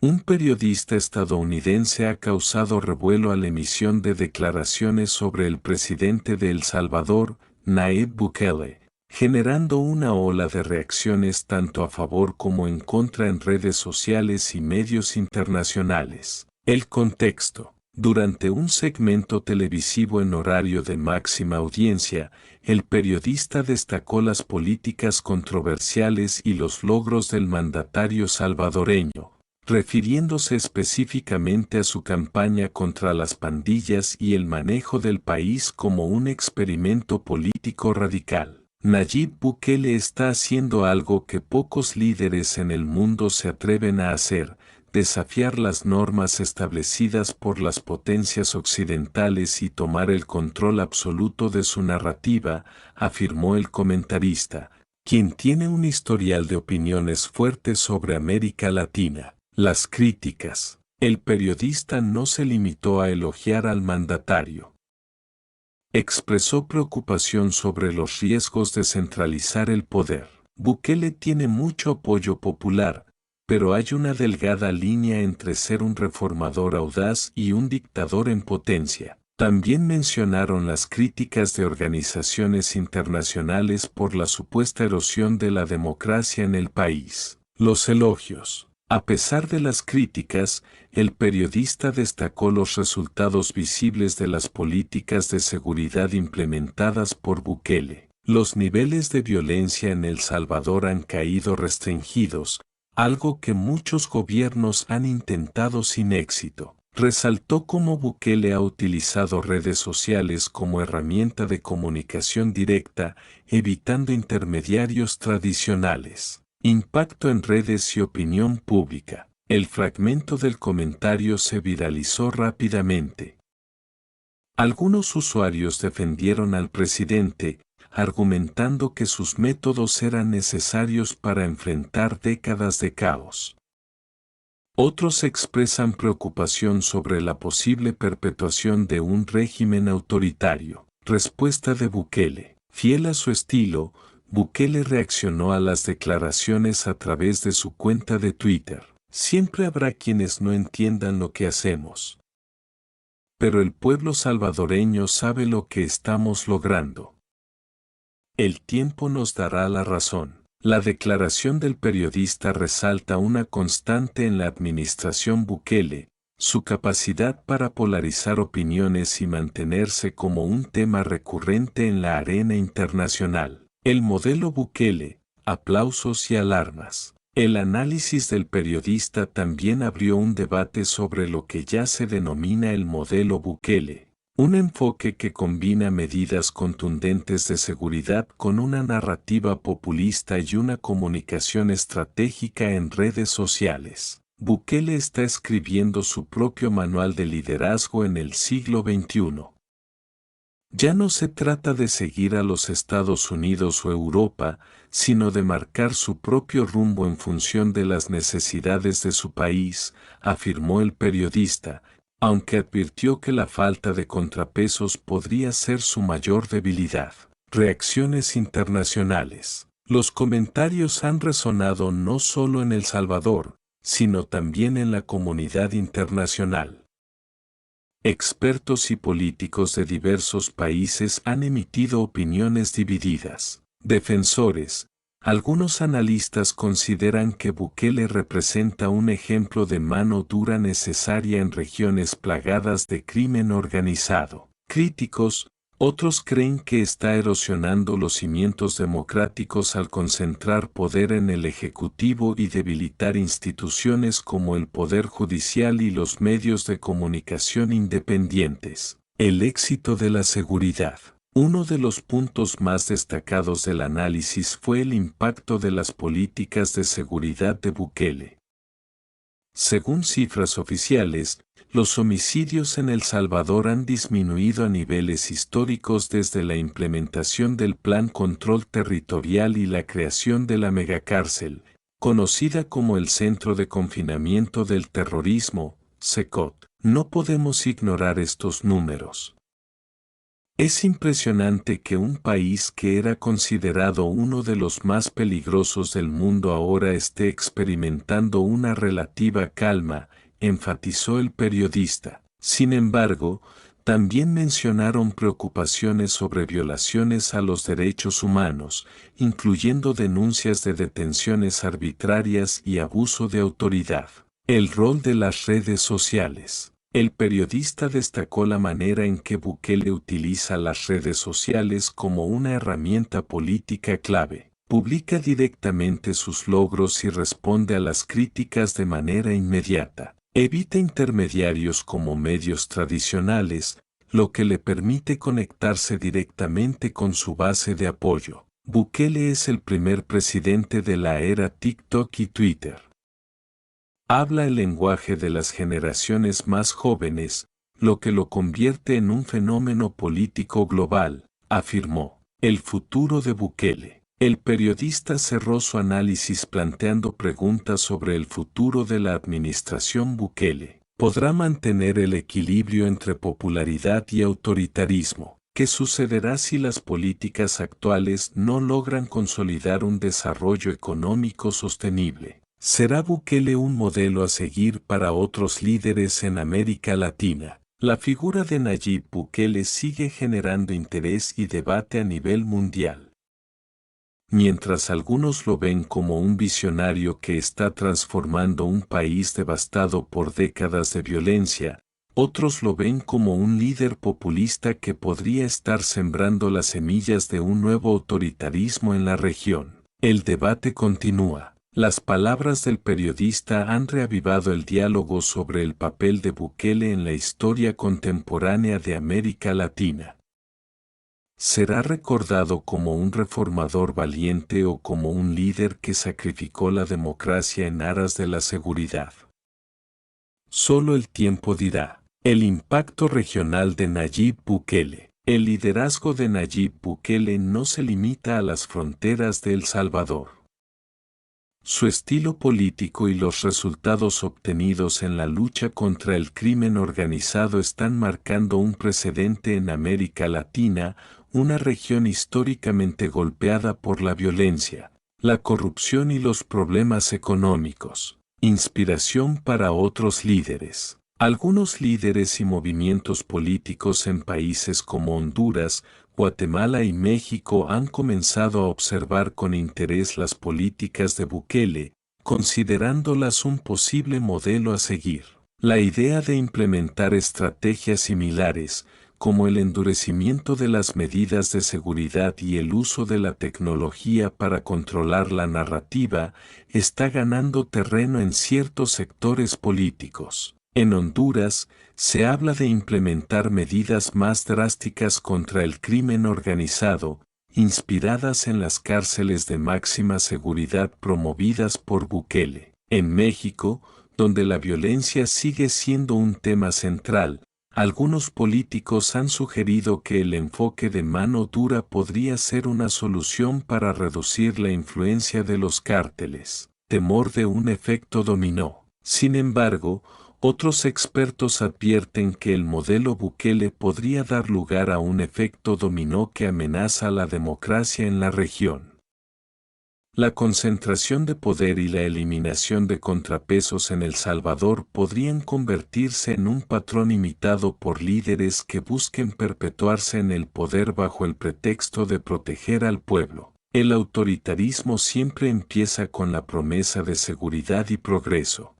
Un periodista estadounidense ha causado revuelo al emisión de declaraciones sobre el presidente de El Salvador, Nayib Bukele, generando una ola de reacciones tanto a favor como en contra en redes sociales y medios internacionales. El contexto. Durante un segmento televisivo en horario de máxima audiencia, el periodista destacó las políticas controversiales y los logros del mandatario salvadoreño, refiriéndose específicamente a su campaña contra las pandillas y el manejo del país como un experimento político radical. Nayib Bukele está haciendo algo que pocos líderes en el mundo se atreven a hacer: desafiar las normas establecidas por las potencias occidentales y tomar el control absoluto de su narrativa, afirmó el comentarista, quien tiene un historial de opiniones fuertes sobre América Latina. Las críticas. El periodista no se limitó a elogiar al mandatario. Expresó preocupación sobre los riesgos de centralizar el poder. Bukele tiene mucho apoyo popular, pero hay una delgada línea entre ser un reformador audaz y un dictador en potencia. También mencionaron las críticas de organizaciones internacionales por la supuesta erosión de la democracia en el país. Los elogios. A pesar de las críticas, el periodista destacó los resultados visibles de las políticas de seguridad implementadas por Bukele. Los niveles de violencia en El Salvador han caído restringidos, algo que muchos gobiernos han intentado sin éxito. Resaltó cómo Bukele ha utilizado redes sociales como herramienta de comunicación directa, evitando intermediarios tradicionales. Impacto en redes y opinión pública. El fragmento del comentario se viralizó rápidamente. Algunos usuarios defendieron al presidente, argumentando que sus métodos eran necesarios para enfrentar décadas de caos. Otros expresan preocupación sobre la posible perpetuación de un régimen autoritario. Respuesta de Bukele. Fiel a su estilo, Bukele reaccionó a las declaraciones a través de su cuenta de Twitter. Siempre habrá quienes no entiendan lo que hacemos. Pero el pueblo salvadoreño sabe lo que estamos logrando. El tiempo nos dará la razón. La declaración del periodista resalta una constante en la administración Bukele: su capacidad para polarizar opiniones y mantenerse como un tema recurrente en la arena internacional. El modelo Bukele, aplausos y alarmas. El análisis del periodista también abrió un debate sobre lo que ya se denomina el modelo Bukele, un enfoque que combina medidas contundentes de seguridad con una narrativa populista y una comunicación estratégica en redes sociales. Bukele está escribiendo su propio manual de liderazgo en el siglo XXI. Ya no se trata de seguir a los Estados Unidos o Europa, sino de marcar su propio rumbo en función de las necesidades de su país, afirmó el periodista, aunque advirtió que la falta de contrapesos podría ser su mayor debilidad. Reacciones internacionales. Los comentarios han resonado no solo en El Salvador, sino también en la comunidad internacional. Expertos y políticos de diversos países han emitido opiniones divididas. Defensores. Algunos analistas consideran que Bukele representa un ejemplo de mano dura necesaria en regiones plagadas de crimen organizado. Críticos. Otros creen que está erosionando los cimientos democráticos al concentrar poder en el Ejecutivo y debilitar instituciones como el Poder Judicial y los medios de comunicación independientes. El éxito de la seguridad. Uno de los puntos más destacados del análisis fue el impacto de las políticas de seguridad de Bukele. Según cifras oficiales, los homicidios en El Salvador han disminuido a niveles históricos desde la implementación del Plan Control Territorial y la creación de la megacárcel, conocida como el Centro de Confinamiento del Terrorismo, CECOT. No podemos ignorar estos números. Es impresionante que un país que era considerado uno de los más peligrosos del mundo ahora esté experimentando una relativa calma, enfatizó el periodista. Sin embargo, también mencionaron preocupaciones sobre violaciones a los derechos humanos, incluyendo denuncias de detenciones arbitrarias y abuso de autoridad. El rol de las redes sociales. El periodista destacó la manera en que Bukele utiliza las redes sociales como una herramienta política clave. Publica directamente sus logros y responde a las críticas de manera inmediata. Evita intermediarios como medios tradicionales, lo que le permite conectarse directamente con su base de apoyo. Bukele es el primer presidente de la era TikTok y Twitter. Habla el lenguaje de las generaciones más jóvenes, lo que lo convierte en un fenómeno político global, afirmó. El futuro de Bukele. El periodista cerró su análisis planteando preguntas sobre el futuro de la administración Bukele. ¿Podrá mantener el equilibrio entre popularidad y autoritarismo? ¿Qué sucederá si las políticas actuales no logran consolidar un desarrollo económico sostenible? ¿Será Bukele un modelo a seguir para otros líderes en América Latina? La figura de Nayib Bukele sigue generando interés y debate a nivel mundial. Mientras algunos lo ven como un visionario que está transformando un país devastado por décadas de violencia, otros lo ven como un líder populista que podría estar sembrando las semillas de un nuevo autoritarismo en la región. El debate continúa. Las palabras del periodista han reavivado el diálogo sobre el papel de Bukele en la historia contemporánea de América Latina. ¿Será recordado como un reformador valiente o como un líder que sacrificó la democracia en aras de la seguridad? Solo el tiempo dirá. El impacto regional de Nayib Bukele. El liderazgo de Nayib Bukele no se limita a las fronteras de El Salvador. Su estilo político y los resultados obtenidos en la lucha contra el crimen organizado están marcando un precedente en América Latina, una región históricamente golpeada por la violencia, la corrupción y los problemas económicos. Inspiración para otros líderes. Algunos líderes y movimientos políticos en países como Honduras, Guatemala y México han comenzado a observar con interés las políticas de Bukele, considerándolas un posible modelo a seguir. La idea de implementar estrategias similares, como el endurecimiento de las medidas de seguridad y el uso de la tecnología para controlar la narrativa, está ganando terreno en ciertos sectores políticos. En Honduras, se habla de implementar medidas más drásticas contra el crimen organizado, inspiradas en las cárceles de máxima seguridad promovidas por Bukele. En México, donde la violencia sigue siendo un tema central, algunos políticos han sugerido que el enfoque de mano dura podría ser una solución para reducir la influencia de los cárteles. Temor de un efecto dominó. Sin embargo, otros expertos advierten que el modelo Bukele podría dar lugar a un efecto dominó que amenaza la democracia en la región. La concentración de poder y la eliminación de contrapesos en El Salvador podrían convertirse en un patrón imitado por líderes que busquen perpetuarse en el poder bajo el pretexto de proteger al pueblo. El autoritarismo siempre empieza con la promesa de seguridad y progreso.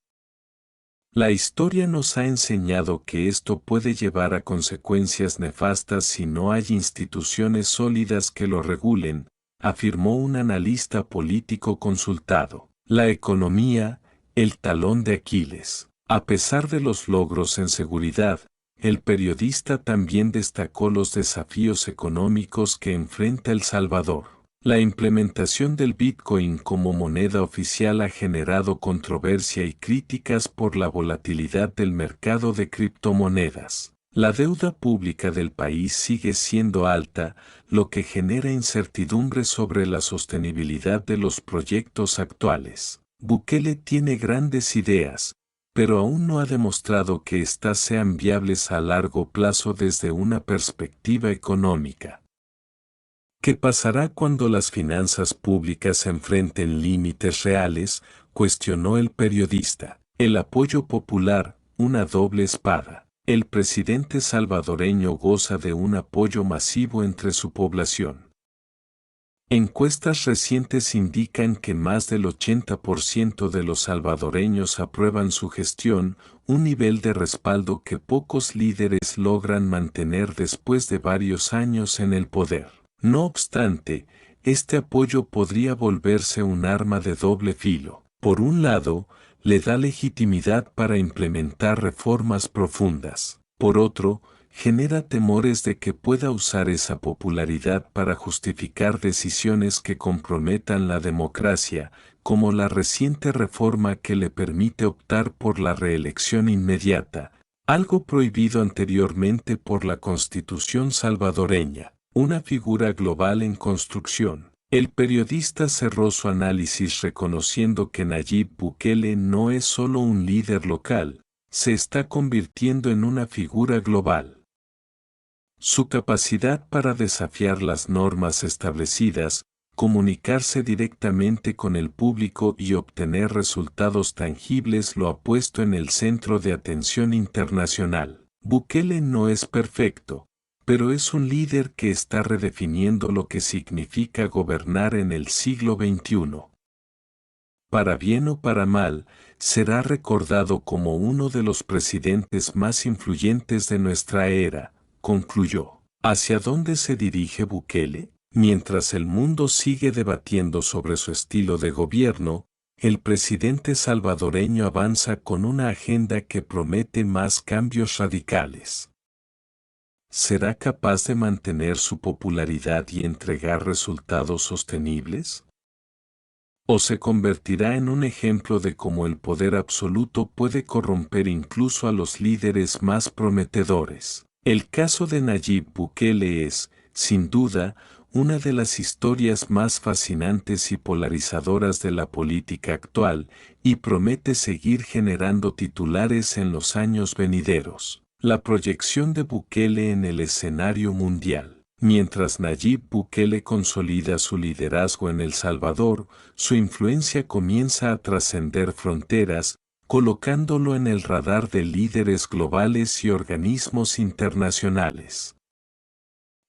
La historia nos ha enseñado que esto puede llevar a consecuencias nefastas si no hay instituciones sólidas que lo regulen, afirmó un analista político consultado. La economía, el talón de Aquiles. A pesar de los logros en seguridad, el periodista también destacó los desafíos económicos que enfrenta El Salvador. La implementación del Bitcoin como moneda oficial ha generado controversia y críticas por la volatilidad del mercado de criptomonedas. La deuda pública del país sigue siendo alta, lo que genera incertidumbre sobre la sostenibilidad de los proyectos actuales. Bukele tiene grandes ideas, pero aún no ha demostrado que éstas sean viables a largo plazo desde una perspectiva económica. ¿Qué pasará cuando las finanzas públicas enfrenten límites reales?, cuestionó el periodista. El apoyo popular, una doble espada. El presidente salvadoreño goza de un apoyo masivo entre su población. Encuestas recientes indican que más del 80% de los salvadoreños aprueban su gestión, un nivel de respaldo que pocos líderes logran mantener después de varios años en el poder. No obstante, este apoyo podría volverse un arma de doble filo. Por un lado, le da legitimidad para implementar reformas profundas. Por otro, genera temores de que pueda usar esa popularidad para justificar decisiones que comprometan la democracia, como la reciente reforma que le permite optar por la reelección inmediata, algo prohibido anteriormente por la Constitución salvadoreña. Una figura global en construcción. El periodista cerró su análisis reconociendo que Nayib Bukele no es solo un líder local, se está convirtiendo en una figura global. Su capacidad para desafiar las normas establecidas, comunicarse directamente con el público y obtener resultados tangibles lo ha puesto en el centro de atención internacional. Bukele no es perfecto, pero es un líder que está redefiniendo lo que significa gobernar en el siglo XXI. Para bien o para mal, será recordado como uno de los presidentes más influyentes de nuestra era, concluyó. ¿Hacia dónde se dirige Bukele? Mientras el mundo sigue debatiendo sobre su estilo de gobierno, el presidente salvadoreño avanza con una agenda que promete más cambios radicales. ¿Será capaz de mantener su popularidad y entregar resultados sostenibles? ¿O se convertirá en un ejemplo de cómo el poder absoluto puede corromper incluso a los líderes más prometedores? El caso de Nayib Bukele es, sin duda, una de las historias más fascinantes y polarizadoras de la política actual, y promete seguir generando titulares en los años venideros. La proyección de Bukele en el escenario mundial. Mientras Nayib Bukele consolida su liderazgo en El Salvador, su influencia comienza a trascender fronteras, colocándolo en el radar de líderes globales y organismos internacionales.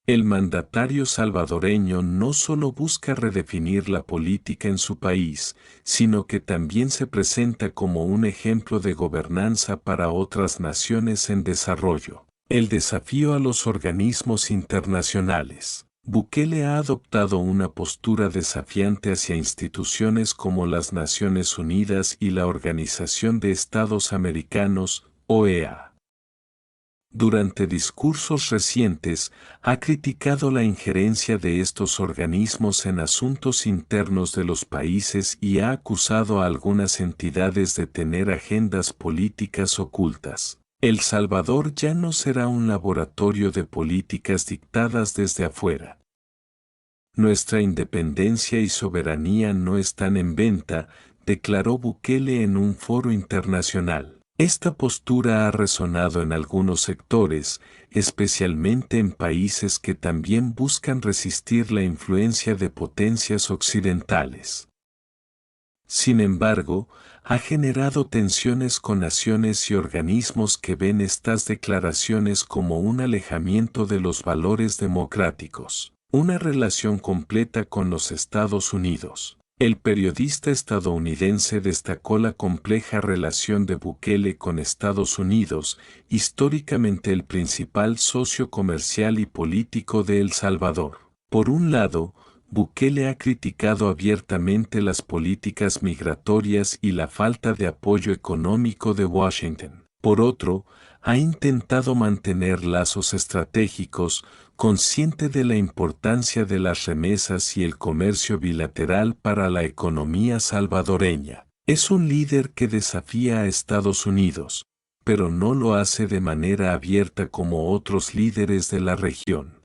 El mandatario salvadoreño no solo busca redefinir la política en su país, sino que también se presenta como un ejemplo de gobernanza para otras naciones en desarrollo. El desafío a los organismos internacionales. Bukele ha adoptado una postura desafiante hacia instituciones como las Naciones Unidas y la Organización de Estados Americanos, OEA. Durante discursos recientes, ha criticado la injerencia de estos organismos en asuntos internos de los países y ha acusado a algunas entidades de tener agendas políticas ocultas. El Salvador ya no será un laboratorio de políticas dictadas desde afuera. Nuestra independencia y soberanía no están en venta, declaró Bukele en un foro internacional. Esta postura ha resonado en algunos sectores, especialmente en países que también buscan resistir la influencia de potencias occidentales. Sin embargo, ha generado tensiones con naciones y organismos que ven estas declaraciones como un alejamiento de los valores democráticos. Una relación completa con los Estados Unidos. El periodista estadounidense destacó la compleja relación de Bukele con Estados Unidos, históricamente el principal socio comercial y político de El Salvador. Por un lado, Bukele ha criticado abiertamente las políticas migratorias y la falta de apoyo económico de Washington. Por otro, ha intentado mantener lazos estratégicos, consciente de la importancia de las remesas y el comercio bilateral para la economía salvadoreña. Es un líder que desafía a Estados Unidos, pero no lo hace de manera abierta como otros líderes de la región.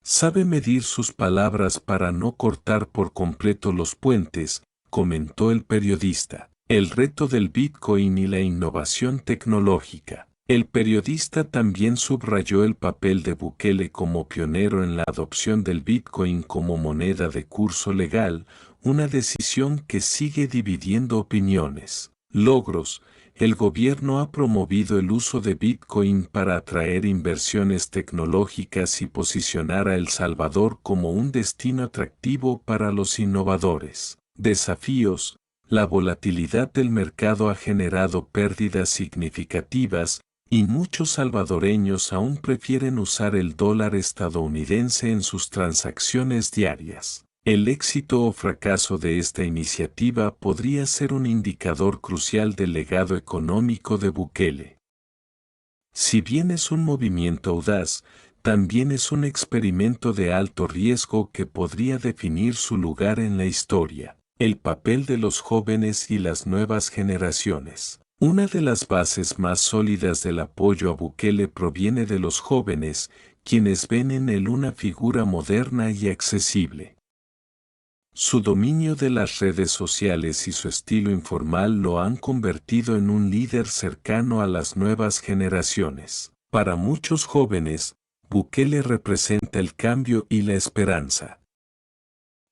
Sabe medir sus palabras para no cortar por completo los puentes, comentó el periodista. el reto del Bitcoin y la innovación tecnológica. El periodista también subrayó el papel de Bukele como pionero en la adopción del Bitcoin como moneda de curso legal, una decisión que sigue dividiendo opiniones. Logros: el gobierno ha promovido el uso de Bitcoin para atraer inversiones tecnológicas y posicionar a El Salvador como un destino atractivo para los innovadores. Desafíos: la volatilidad del mercado ha generado pérdidas significativas, y muchos salvadoreños aún prefieren usar el dólar estadounidense en sus transacciones diarias. El éxito o fracaso de esta iniciativa podría ser un indicador crucial del legado económico de Bukele. Si bien es un movimiento audaz, también es un experimento de alto riesgo que podría definir su lugar en la historia. El papel de los jóvenes y las nuevas generaciones. Una de las bases más sólidas del apoyo a Bukele proviene de los jóvenes, quienes ven en él una figura moderna y accesible. Su dominio de las redes sociales y su estilo informal lo han convertido en un líder cercano a las nuevas generaciones. Para muchos jóvenes, Bukele representa el cambio y la esperanza.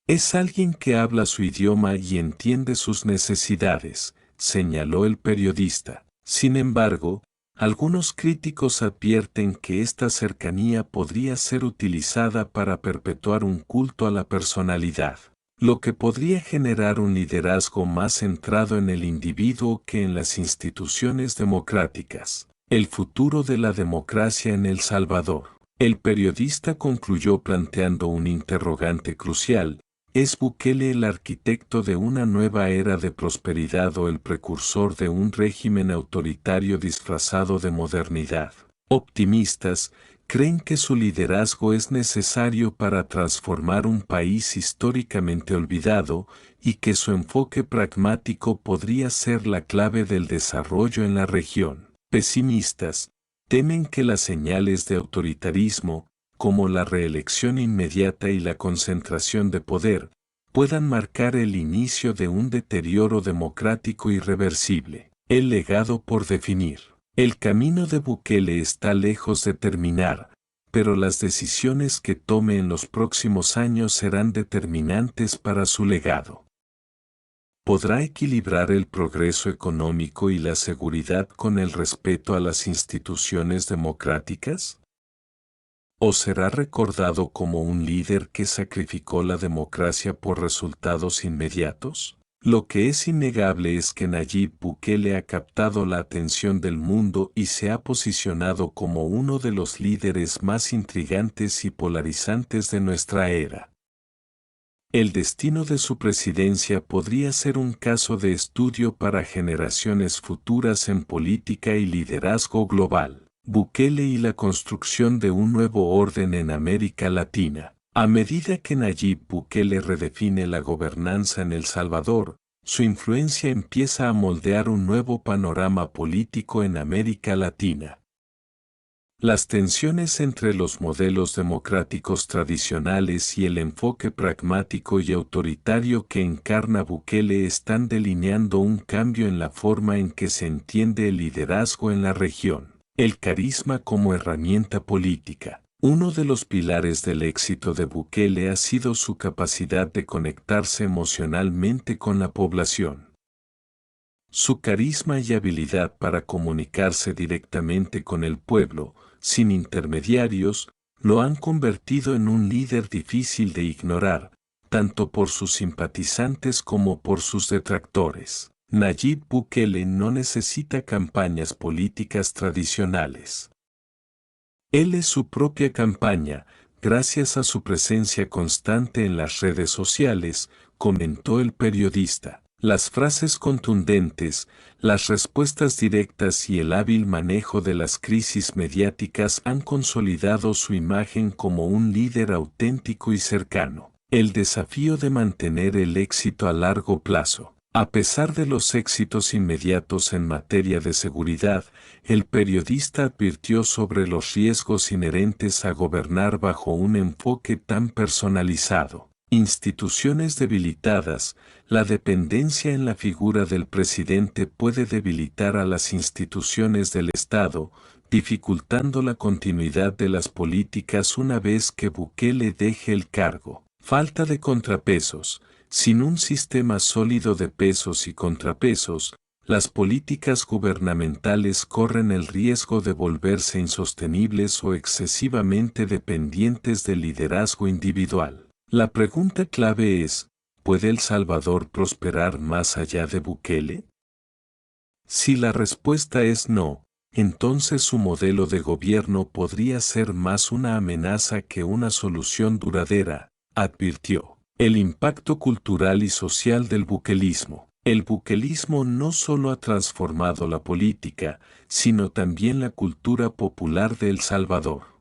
Es alguien que habla su idioma y entiende sus necesidades, señaló el periodista. Sin embargo, algunos críticos advierten que esta cercanía podría ser utilizada para perpetuar un culto a la personalidad, lo que podría generar un liderazgo más centrado en el individuo que en las instituciones democráticas. El futuro de la democracia en El Salvador. El periodista concluyó planteando un interrogante crucial: ¿es Bukele el arquitecto de una nueva era de prosperidad o el precursor de un régimen autoritario disfrazado de modernidad? Optimistas creen que su liderazgo es necesario para transformar un país históricamente olvidado y que su enfoque pragmático podría ser la clave del desarrollo en la región. Pesimistas temen que las señales de autoritarismo, como la reelección inmediata y la concentración de poder, puedan marcar el inicio de un deterioro democrático irreversible. El legado por definir. El camino de Bukele está lejos de terminar, pero las decisiones que tome en los próximos años serán determinantes para su legado. ¿Podrá equilibrar el progreso económico y la seguridad con el respeto a las instituciones democráticas? ¿O será recordado como un líder que sacrificó la democracia por resultados inmediatos? Lo que es innegable es que Nayib Bukele ha captado la atención del mundo y se ha posicionado como uno de los líderes más intrigantes y polarizantes de nuestra era. El destino de su presidencia podría ser un caso de estudio para generaciones futuras en política y liderazgo global. Bukele y la construcción de un nuevo orden en América Latina. A medida que Nayib Bukele redefine la gobernanza en El Salvador, su influencia empieza a moldear un nuevo panorama político en América Latina. Las tensiones entre los modelos democráticos tradicionales y el enfoque pragmático y autoritario que encarna Bukele están delineando un cambio en la forma en que se entiende el liderazgo en la región. El carisma como herramienta política. Uno de los pilares del éxito de Bukele ha sido su capacidad de conectarse emocionalmente con la población. Su carisma y habilidad para comunicarse directamente con el pueblo, sin intermediarios, lo han convertido en un líder difícil de ignorar, tanto por sus simpatizantes como por sus detractores. Nayib Bukele no necesita campañas políticas tradicionales. Él es su propia campaña, gracias a su presencia constante en las redes sociales, comentó el periodista. Las frases contundentes, las respuestas directas y el hábil manejo de las crisis mediáticas han consolidado su imagen como un líder auténtico y cercano. El desafío de mantener el éxito a largo plazo. A pesar de los éxitos inmediatos en materia de seguridad, el periodista advirtió sobre los riesgos inherentes a gobernar bajo un enfoque tan personalizado. Instituciones debilitadas. La dependencia en la figura del presidente puede debilitar a las instituciones del Estado, dificultando la continuidad de las políticas una vez que Bukele deje el cargo. Falta de contrapesos. Sin un sistema sólido de pesos y contrapesos, las políticas gubernamentales corren el riesgo de volverse insostenibles o excesivamente dependientes del liderazgo individual. La pregunta clave es, ¿puede El Salvador prosperar más allá de Bukele? Si la respuesta es no, entonces su modelo de gobierno podría ser más una amenaza que una solución duradera, advirtió. El impacto cultural y social del bukelismo. El bukelismo no solo ha transformado la política, sino también la cultura popular de El Salvador.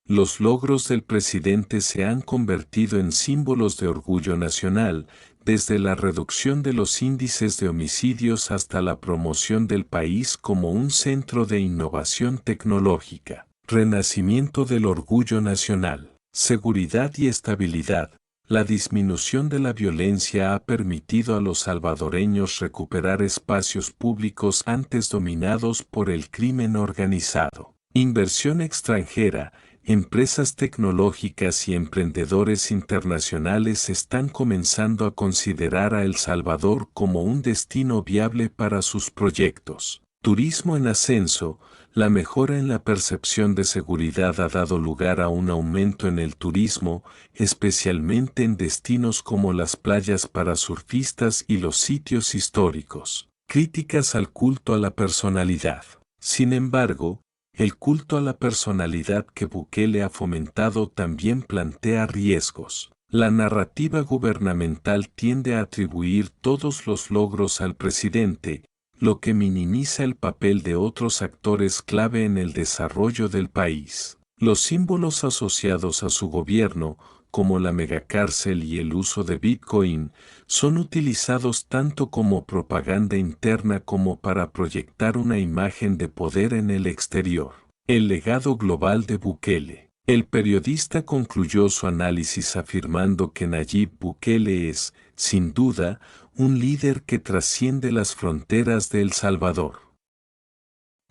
Los logros del presidente se han convertido en símbolos de orgullo nacional, desde la reducción de los índices de homicidios hasta la promoción del país como un centro de innovación tecnológica. Renacimiento del orgullo nacional. Seguridad y estabilidad. La disminución de la violencia ha permitido a los salvadoreños recuperar espacios públicos antes dominados por el crimen organizado. Inversión extranjera. Empresas tecnológicas y emprendedores internacionales están comenzando a considerar a El Salvador como un destino viable para sus proyectos. Turismo en ascenso. La mejora en la percepción de seguridad ha dado lugar a un aumento en el turismo, especialmente en destinos como las playas para surfistas y los sitios históricos. Críticas al culto a la personalidad. Sin embargo, el culto a la personalidad que Bukele ha fomentado también plantea riesgos. La narrativa gubernamental tiende a atribuir todos los logros al presidente, lo que minimiza el papel de otros actores clave en el desarrollo del país. Los símbolos asociados a su gobierno, como la megacárcel y el uso de Bitcoin, son utilizados tanto como propaganda interna como para proyectar una imagen de poder en el exterior. El legado global de Bukele. El periodista concluyó su análisis afirmando que Nayib Bukele es, sin duda, un líder que trasciende las fronteras de El Salvador.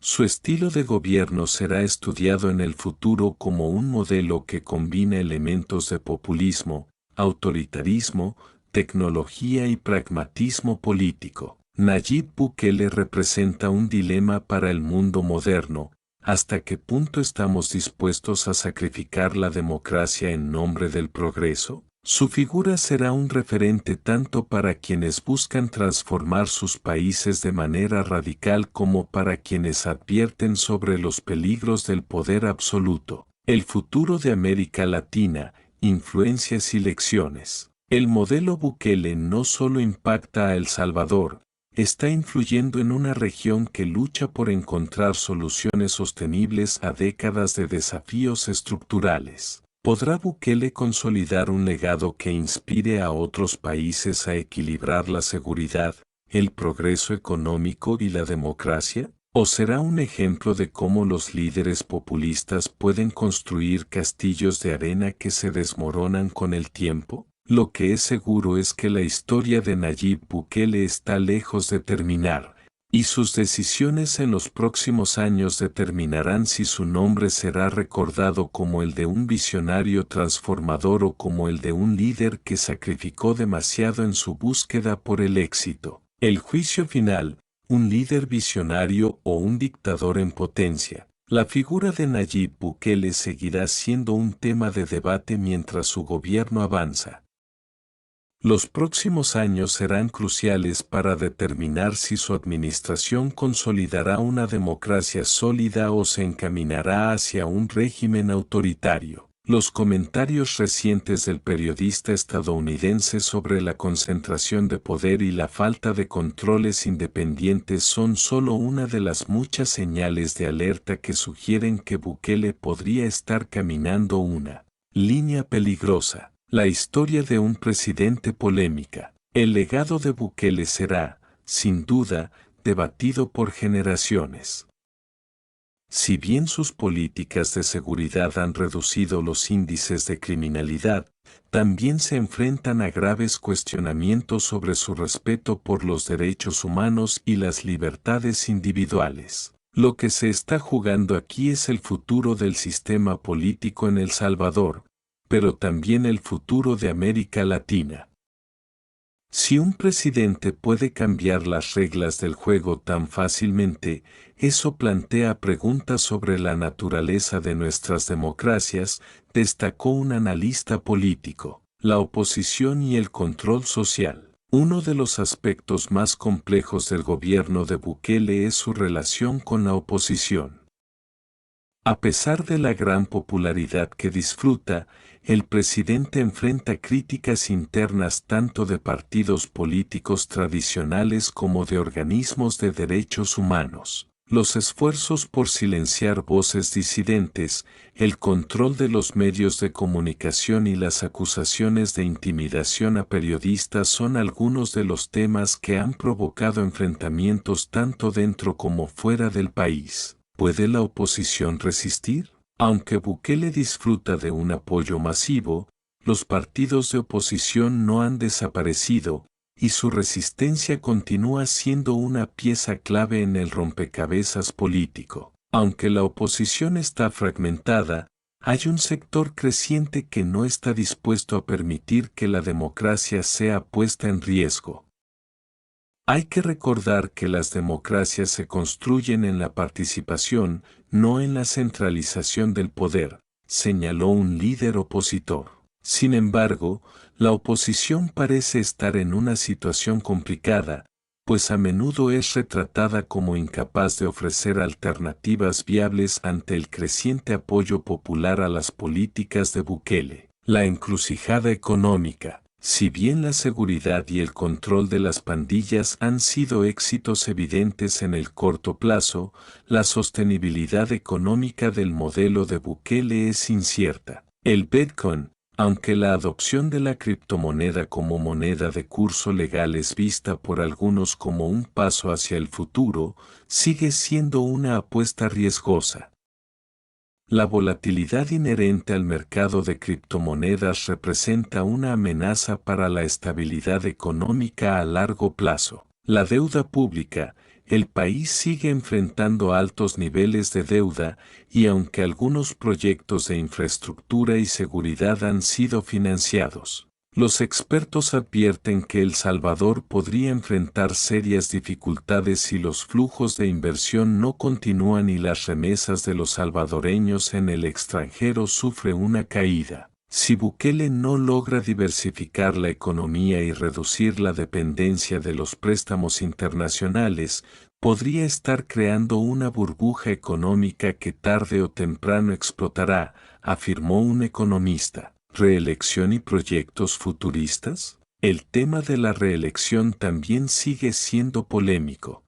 Su estilo de gobierno será estudiado en el futuro como un modelo que combina elementos de populismo, autoritarismo, tecnología y pragmatismo político. Nayib Bukele representa un dilema para el mundo moderno. ¿Hasta qué punto estamos dispuestos a sacrificar la democracia en nombre del progreso? Su figura será un referente tanto para quienes buscan transformar sus países de manera radical como para quienes advierten sobre los peligros del poder absoluto. El futuro de América Latina, influencias y lecciones. El modelo Bukele no solo impacta a El Salvador, está influyendo en una región que lucha por encontrar soluciones sostenibles a décadas de desafíos estructurales. ¿Podrá Bukele consolidar un legado que inspire a otros países a equilibrar la seguridad, el progreso económico y la democracia? ¿O será un ejemplo de cómo los líderes populistas pueden construir castillos de arena que se desmoronan con el tiempo? Lo que es seguro es que la historia de Nayib Bukele está lejos de terminar, y sus decisiones en los próximos años determinarán si su nombre será recordado como el de un visionario transformador o como el de un líder que sacrificó demasiado en su búsqueda por el éxito. El juicio final, un líder visionario o un dictador en potencia. La figura de Nayib Bukele seguirá siendo un tema de debate mientras su gobierno avanza. Los próximos años serán cruciales para determinar si su administración consolidará una democracia sólida o se encaminará hacia un régimen autoritario. Los comentarios recientes del periodista estadounidense sobre la concentración de poder y la falta de controles independientes son solo una de las muchas señales de alerta que sugieren que Bukele podría estar caminando una línea peligrosa. La historia de un presidente polémica. El legado de Bukele será, sin duda, debatido por generaciones. Si bien sus políticas de seguridad han reducido los índices de criminalidad, también se enfrentan a graves cuestionamientos sobre su respeto por los derechos humanos y las libertades individuales. Lo que se está jugando aquí es el futuro del sistema político en El Salvador, pero también el futuro de América Latina. Si un presidente puede cambiar las reglas del juego tan fácilmente, eso plantea preguntas sobre la naturaleza de nuestras democracias, destacó un analista político. La oposición y el control social. Uno de los aspectos más complejos del gobierno de Bukele es su relación con la oposición. A pesar de la gran popularidad que disfruta, el presidente enfrenta críticas internas tanto de partidos políticos tradicionales como de organismos de derechos humanos. Los esfuerzos por silenciar voces disidentes, el control de los medios de comunicación y las acusaciones de intimidación a periodistas son algunos de los temas que han provocado enfrentamientos tanto dentro como fuera del país. ¿Puede la oposición resistir? Aunque Bukele disfruta de un apoyo masivo, los partidos de oposición no han desaparecido, y su resistencia continúa siendo una pieza clave en el rompecabezas político. Aunque la oposición está fragmentada, hay un sector creciente que no está dispuesto a permitir que la democracia sea puesta en riesgo. Hay que recordar que las democracias se construyen en la participación, no en la centralización del poder, señaló un líder opositor. Sin embargo, la oposición parece estar en una situación complicada, pues a menudo es retratada como incapaz de ofrecer alternativas viables ante el creciente apoyo popular a las políticas de Bukele. La encrucijada económica. Si bien la seguridad y el control de las pandillas han sido éxitos evidentes en el corto plazo, la sostenibilidad económica del modelo de Bukele es incierta. El Bitcoin, aunque la adopción de la criptomoneda como moneda de curso legal es vista por algunos como un paso hacia el futuro, sigue siendo una apuesta riesgosa. La volatilidad inherente al mercado de criptomonedas representa una amenaza para la estabilidad económica a largo plazo. La deuda pública. El país sigue enfrentando altos niveles de deuda y aunque algunos proyectos de infraestructura y seguridad han sido financiados, los expertos advierten que El Salvador podría enfrentar serias dificultades si los flujos de inversión no continúan y las remesas de los salvadoreños en el extranjero sufren una caída. Si Bukele no logra diversificar la economía y reducir la dependencia de los préstamos internacionales, podría estar creando una burbuja económica que tarde o temprano explotará, afirmó un economista. ¿Reelección y proyectos futuristas? El tema de la reelección también sigue siendo polémico.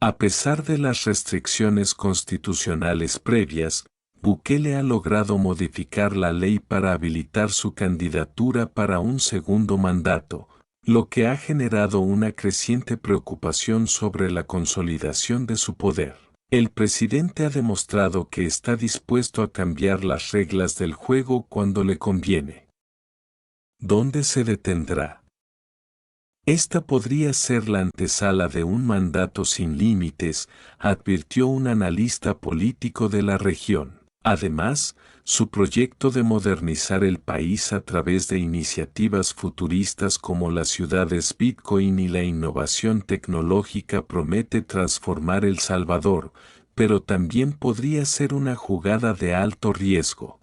A pesar de las restricciones constitucionales previas, Bukele ha logrado modificar la ley para habilitar su candidatura para un segundo mandato, lo que ha generado una creciente preocupación sobre la consolidación de su poder. El presidente ha demostrado que está dispuesto a cambiar las reglas del juego cuando le conviene. ¿Dónde se detendrá? Esta podría ser la antesala de un mandato sin límites, advirtió un analista político de la región. Además, su proyecto de modernizar el país a través de iniciativas futuristas como las ciudades Bitcoin y la innovación tecnológica promete transformar El Salvador, pero también podría ser una jugada de alto riesgo.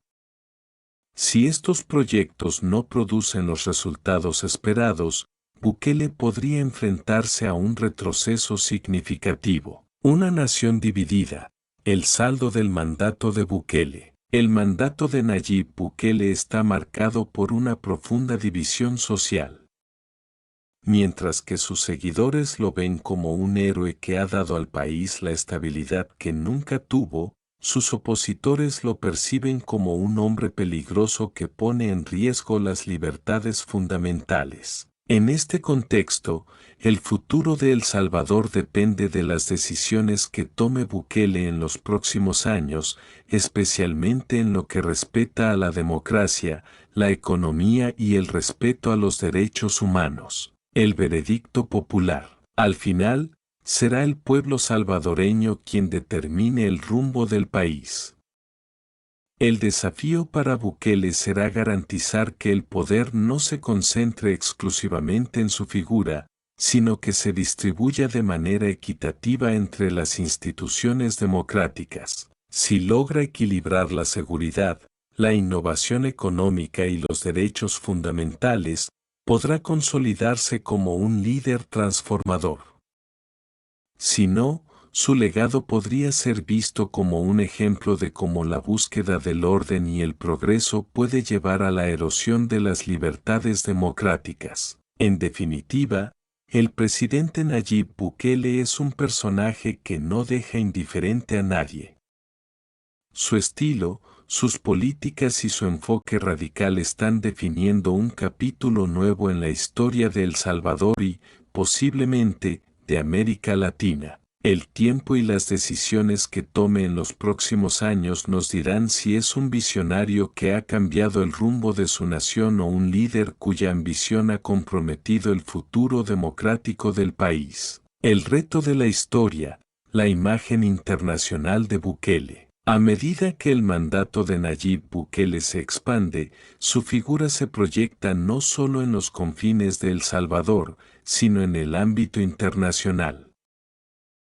Si estos proyectos no producen los resultados esperados, Bukele podría enfrentarse a un retroceso significativo. Una nación dividida. El saldo del mandato de Bukele. El mandato de Nayib Bukele está marcado por una profunda división social. Mientras que sus seguidores lo ven como un héroe que ha dado al país la estabilidad que nunca tuvo, sus opositores lo perciben como un hombre peligroso que pone en riesgo las libertades fundamentales. En este contexto, el futuro de El Salvador depende de las decisiones que tome Bukele en los próximos años, especialmente en lo que respecta a la democracia, la economía y el respeto a los derechos humanos. El veredicto popular. Al final, será el pueblo salvadoreño quien determine el rumbo del país. El desafío para Bukele será garantizar que el poder no se concentre exclusivamente en su figura, sino que se distribuya de manera equitativa entre las instituciones democráticas. Si logra equilibrar la seguridad, la innovación económica y los derechos fundamentales, podrá consolidarse como un líder transformador. Si no, su legado podría ser visto como un ejemplo de cómo la búsqueda del orden y el progreso puede llevar a la erosión de las libertades democráticas. En definitiva, el presidente Nayib Bukele es un personaje que no deja indiferente a nadie. Su estilo, sus políticas y su enfoque radical están definiendo un capítulo nuevo en la historia de El Salvador y, posiblemente, de América Latina. El tiempo y las decisiones que tome en los próximos años nos dirán si es un visionario que ha cambiado el rumbo de su nación o un líder cuya ambición ha comprometido el futuro democrático del país. El reto de la historia, la imagen internacional de Bukele. A medida que el mandato de Nayib Bukele se expande, su figura se proyecta no solo en los confines de El Salvador, sino en el ámbito internacional.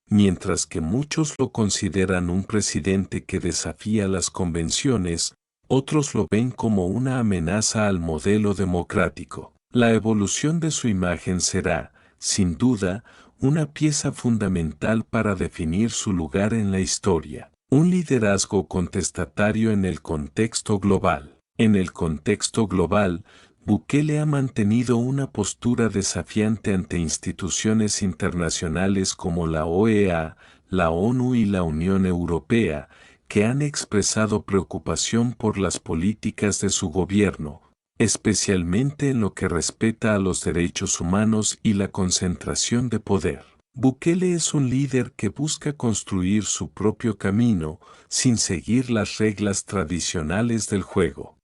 Mientras que muchos lo consideran un presidente que desafía las convenciones, otros lo ven como una amenaza al modelo democrático. La evolución de su imagen será, sin duda, una pieza fundamental para definir su lugar en la historia. Un liderazgo contestatario en el contexto global. En el contexto global, Bukele ha mantenido una postura desafiante ante instituciones internacionales como la OEA, la ONU y la Unión Europea, que han expresado preocupación por las políticas de su gobierno, especialmente en lo que respecta a los derechos humanos y la concentración de poder. Bukele es un líder que busca construir su propio camino, sin seguir las reglas tradicionales del juego.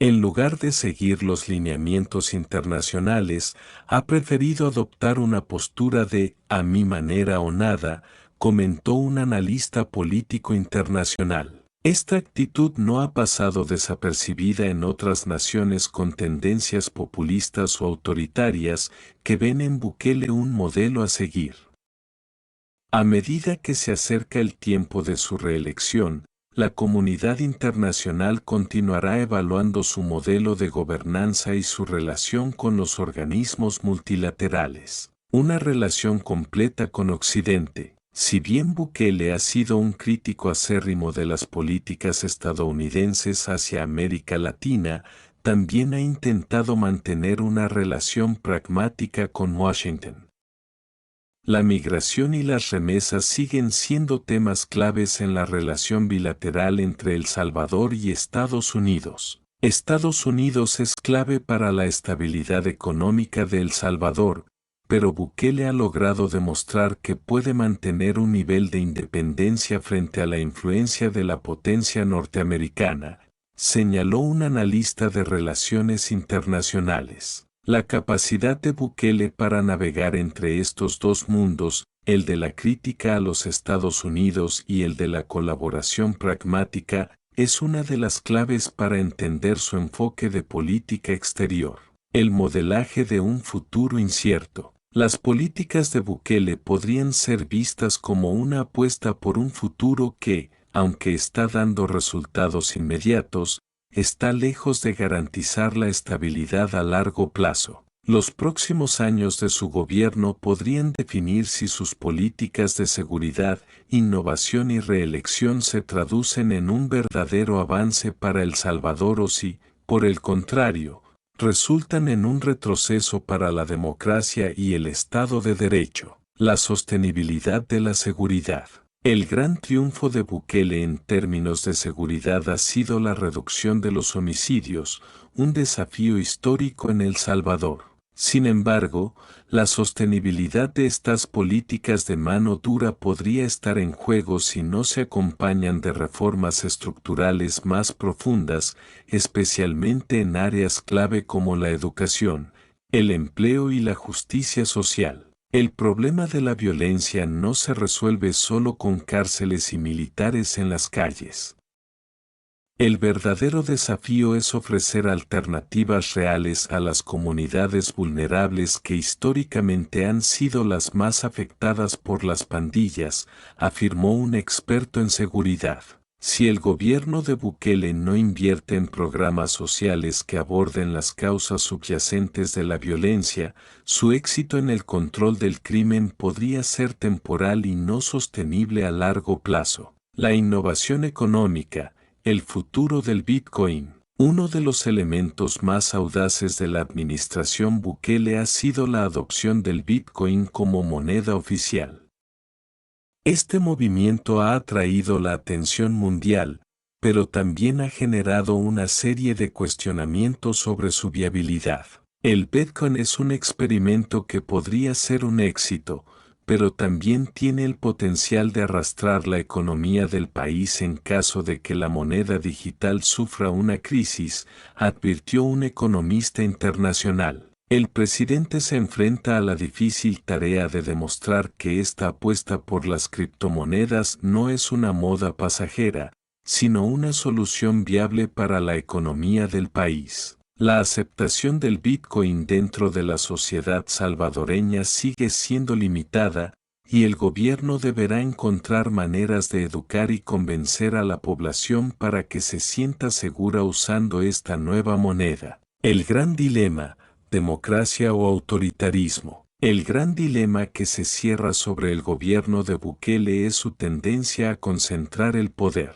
En lugar de seguir los lineamientos internacionales, ha preferido adoptar una postura de «a mi manera o nada», comentó un analista político internacional. Esta actitud no ha pasado desapercibida en otras naciones con tendencias populistas o autoritarias que ven en Bukele un modelo a seguir. A medida que se acerca el tiempo de su reelección, la comunidad internacional continuará evaluando su modelo de gobernanza y su relación con los organismos multilaterales. Una relación completa con Occidente. Si bien Bukele ha sido un crítico acérrimo de las políticas estadounidenses hacia América Latina, también ha intentado mantener una relación pragmática con Washington. La migración y las remesas siguen siendo temas claves en la relación bilateral entre El Salvador y Estados Unidos. Estados Unidos es clave para la estabilidad económica de El Salvador, pero Bukele ha logrado demostrar que puede mantener un nivel de independencia frente a la influencia de la potencia norteamericana, señaló un analista de relaciones internacionales. La capacidad de Bukele para navegar entre estos dos mundos, el de la crítica a los Estados Unidos y el de la colaboración pragmática, es una de las claves para entender su enfoque de política exterior. El modelaje de un futuro incierto. Las políticas de Bukele podrían ser vistas como una apuesta por un futuro que, aunque está dando resultados inmediatos, está lejos de garantizar la estabilidad a largo plazo. Los próximos años de su gobierno podrían definir si sus políticas de seguridad, innovación y reelección se traducen en un verdadero avance para El Salvador o si, por el contrario, resultan en un retroceso para la democracia y el Estado de Derecho. La sostenibilidad de la seguridad. El gran triunfo de Bukele en términos de seguridad ha sido la reducción de los homicidios, un desafío histórico en El Salvador. Sin embargo, la sostenibilidad de estas políticas de mano dura podría estar en juego si no se acompañan de reformas estructurales más profundas, especialmente en áreas clave como la educación, el empleo y la justicia social. El problema de la violencia no se resuelve solo con cárceles y militares en las calles. El verdadero desafío es ofrecer alternativas reales a las comunidades vulnerables que históricamente han sido las más afectadas por las pandillas, afirmó un experto en seguridad. Si el gobierno de Bukele no invierte en programas sociales que aborden las causas subyacentes de la violencia, su éxito en el control del crimen podría ser temporal y no sostenible a largo plazo. La innovación económica, el futuro del Bitcoin. Uno de los elementos más audaces de la administración Bukele ha sido la adopción del Bitcoin como moneda oficial. Este movimiento ha atraído la atención mundial, pero también ha generado una serie de cuestionamientos sobre su viabilidad. El Bitcoin es un experimento que podría ser un éxito, pero también tiene el potencial de arrastrar la economía del país en caso de que la moneda digital sufra una crisis, advirtió un economista internacional. El presidente se enfrenta a la difícil tarea de demostrar que esta apuesta por las criptomonedas no es una moda pasajera, sino una solución viable para la economía del país. La aceptación del Bitcoin dentro de la sociedad salvadoreña sigue siendo limitada, y el gobierno deberá encontrar maneras de educar y convencer a la población para que se sienta segura usando esta nueva moneda. El gran dilema, democracia o autoritarismo. El gran dilema que se cierra sobre el gobierno de Bukele es su tendencia a concentrar el poder.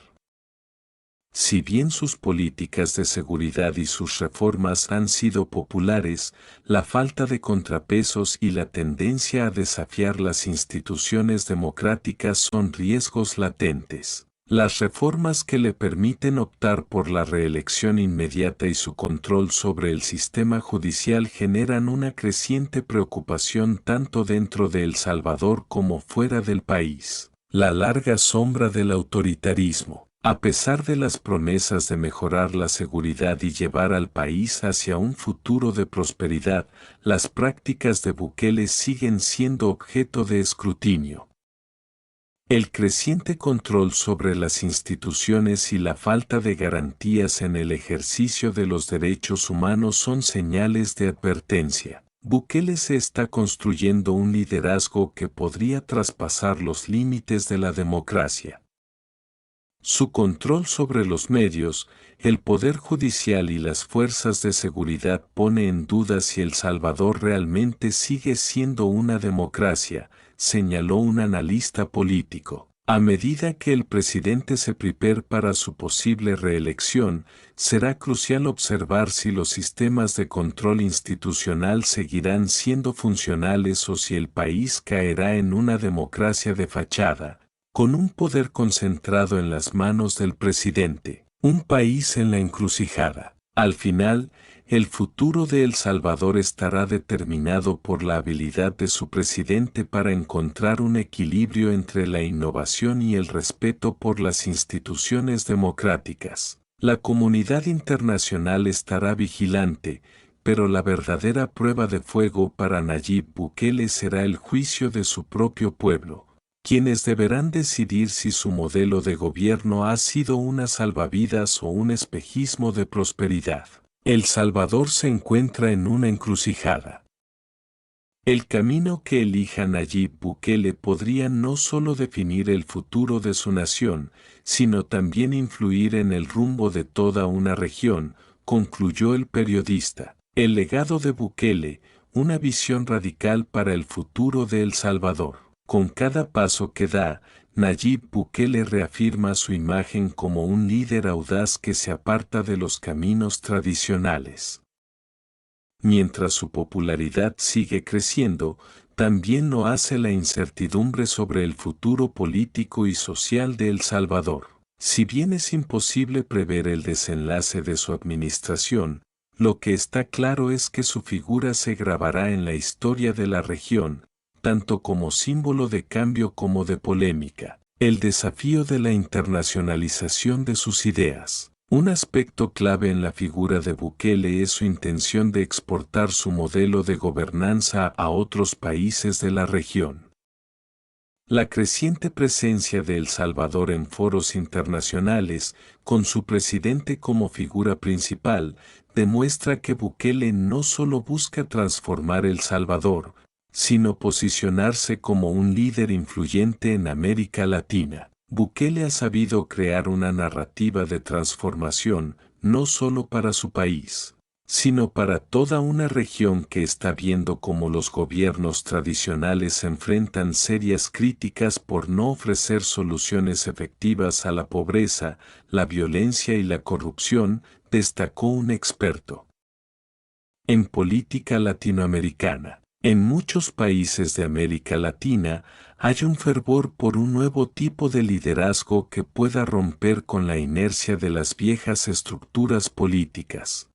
Si bien sus políticas de seguridad y sus reformas han sido populares, la falta de contrapesos y la tendencia a desafiar las instituciones democráticas son riesgos latentes. Las reformas que le permiten optar por la reelección inmediata y su control sobre el sistema judicial generan una creciente preocupación tanto dentro de El Salvador como fuera del país. La larga sombra del autoritarismo. A pesar de las promesas de mejorar la seguridad y llevar al país hacia un futuro de prosperidad, las prácticas de Bukele siguen siendo objeto de escrutinio. El creciente control sobre las instituciones y la falta de garantías en el ejercicio de los derechos humanos son señales de advertencia. Bukele se está construyendo un liderazgo que podría traspasar los límites de la democracia. Su control sobre los medios, el poder judicial y las fuerzas de seguridad pone en duda si El Salvador realmente sigue siendo una democracia, señaló un analista político. A medida que el presidente se prepara para su posible reelección, será crucial observar si los sistemas de control institucional seguirán siendo funcionales o si el país caerá en una democracia de fachada, con un poder concentrado en las manos del presidente. Un país en la encrucijada. Al final, el futuro de El Salvador estará determinado por la habilidad de su presidente para encontrar un equilibrio entre la innovación y el respeto por las instituciones democráticas. La comunidad internacional estará vigilante, pero la verdadera prueba de fuego para Nayib Bukele será el juicio de su propio pueblo, quienes deberán decidir si su modelo de gobierno ha sido una salvavidas o un espejismo de prosperidad. El Salvador se encuentra en una encrucijada. El camino que elija Nayib Bukele podría no solo definir el futuro de su nación, sino también influir en el rumbo de toda una región, concluyó el periodista. El legado de Bukele, una visión radical para el futuro de El Salvador. Con cada paso que da, Nayib Bukele reafirma su imagen como un líder audaz que se aparta de los caminos tradicionales. Mientras su popularidad sigue creciendo, también lo hace la incertidumbre sobre el futuro político y social de El Salvador. Si bien es imposible prever el desenlace de su administración, lo que está claro es que su figura se grabará en la historia de la región, tanto como símbolo de cambio como de polémica. El desafío de la internacionalización de sus ideas. Un aspecto clave en la figura de Bukele es su intención de exportar su modelo de gobernanza a otros países de la región. La creciente presencia de El Salvador en foros internacionales, con su presidente como figura principal, demuestra que Bukele no solo busca transformar El Salvador, sino posicionarse como un líder influyente en América Latina. Bukele ha sabido crear una narrativa de transformación, no solo para su país, sino para toda una región que está viendo cómo los gobiernos tradicionales enfrentan serias críticas por no ofrecer soluciones efectivas a la pobreza, la violencia y la corrupción, destacó un experto en política latinoamericana. En muchos países de América Latina hay un fervor por un nuevo tipo de liderazgo que pueda romper con la inercia de las viejas estructuras políticas.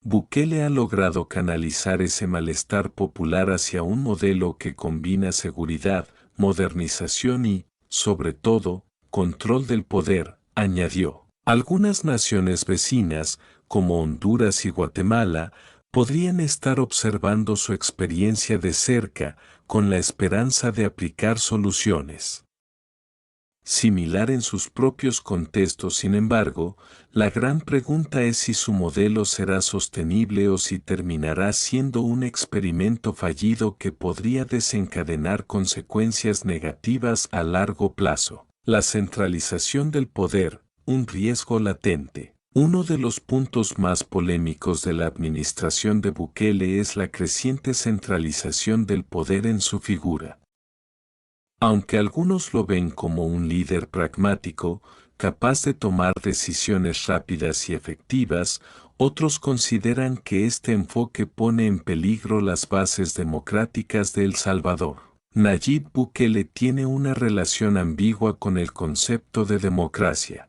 Bukele ha logrado canalizar ese malestar popular hacia un modelo que combina seguridad, modernización y, sobre todo, control del poder, añadió. Algunas naciones vecinas, como Honduras y Guatemala, podrían estar observando su experiencia de cerca, con la esperanza de aplicar soluciones similar en sus propios contextos. Sin embargo, la gran pregunta es si su modelo será sostenible o si terminará siendo un experimento fallido que podría desencadenar consecuencias negativas a largo plazo. La centralización del poder, un riesgo latente. Uno de los puntos más polémicos de la administración de Bukele es la creciente centralización del poder en su figura. Aunque algunos lo ven como un líder pragmático, capaz de tomar decisiones rápidas y efectivas, otros consideran que este enfoque pone en peligro las bases democráticas de El Salvador. Nayib Bukele tiene una relación ambigua con el concepto de democracia.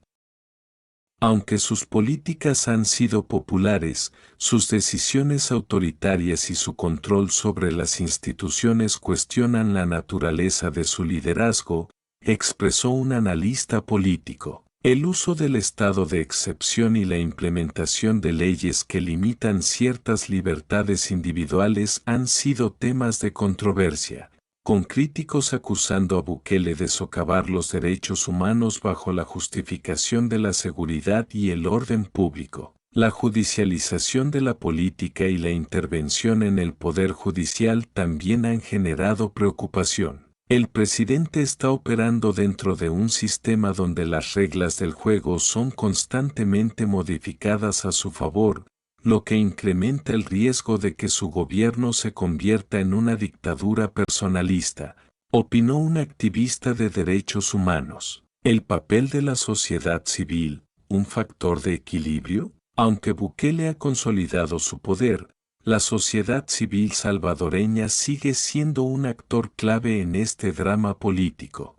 Aunque sus políticas han sido populares, sus decisiones autoritarias y su control sobre las instituciones cuestionan la naturaleza de su liderazgo, expresó un analista político. El uso del estado de excepción y la implementación de leyes que limitan ciertas libertades individuales han sido temas de controversia, con críticos acusando a Bukele de socavar los derechos humanos bajo la justificación de la seguridad y el orden público. La judicialización de la política y la intervención en el poder judicial también han generado preocupación. El presidente está operando dentro de un sistema donde las reglas del juego son constantemente modificadas a su favor, lo que incrementa el riesgo de que su gobierno se convierta en una dictadura personalista, opinó un activista de derechos humanos. El papel de la sociedad civil, un factor de equilibrio. Aunque Bukele ha consolidado su poder, la sociedad civil salvadoreña sigue siendo un actor clave en este drama político.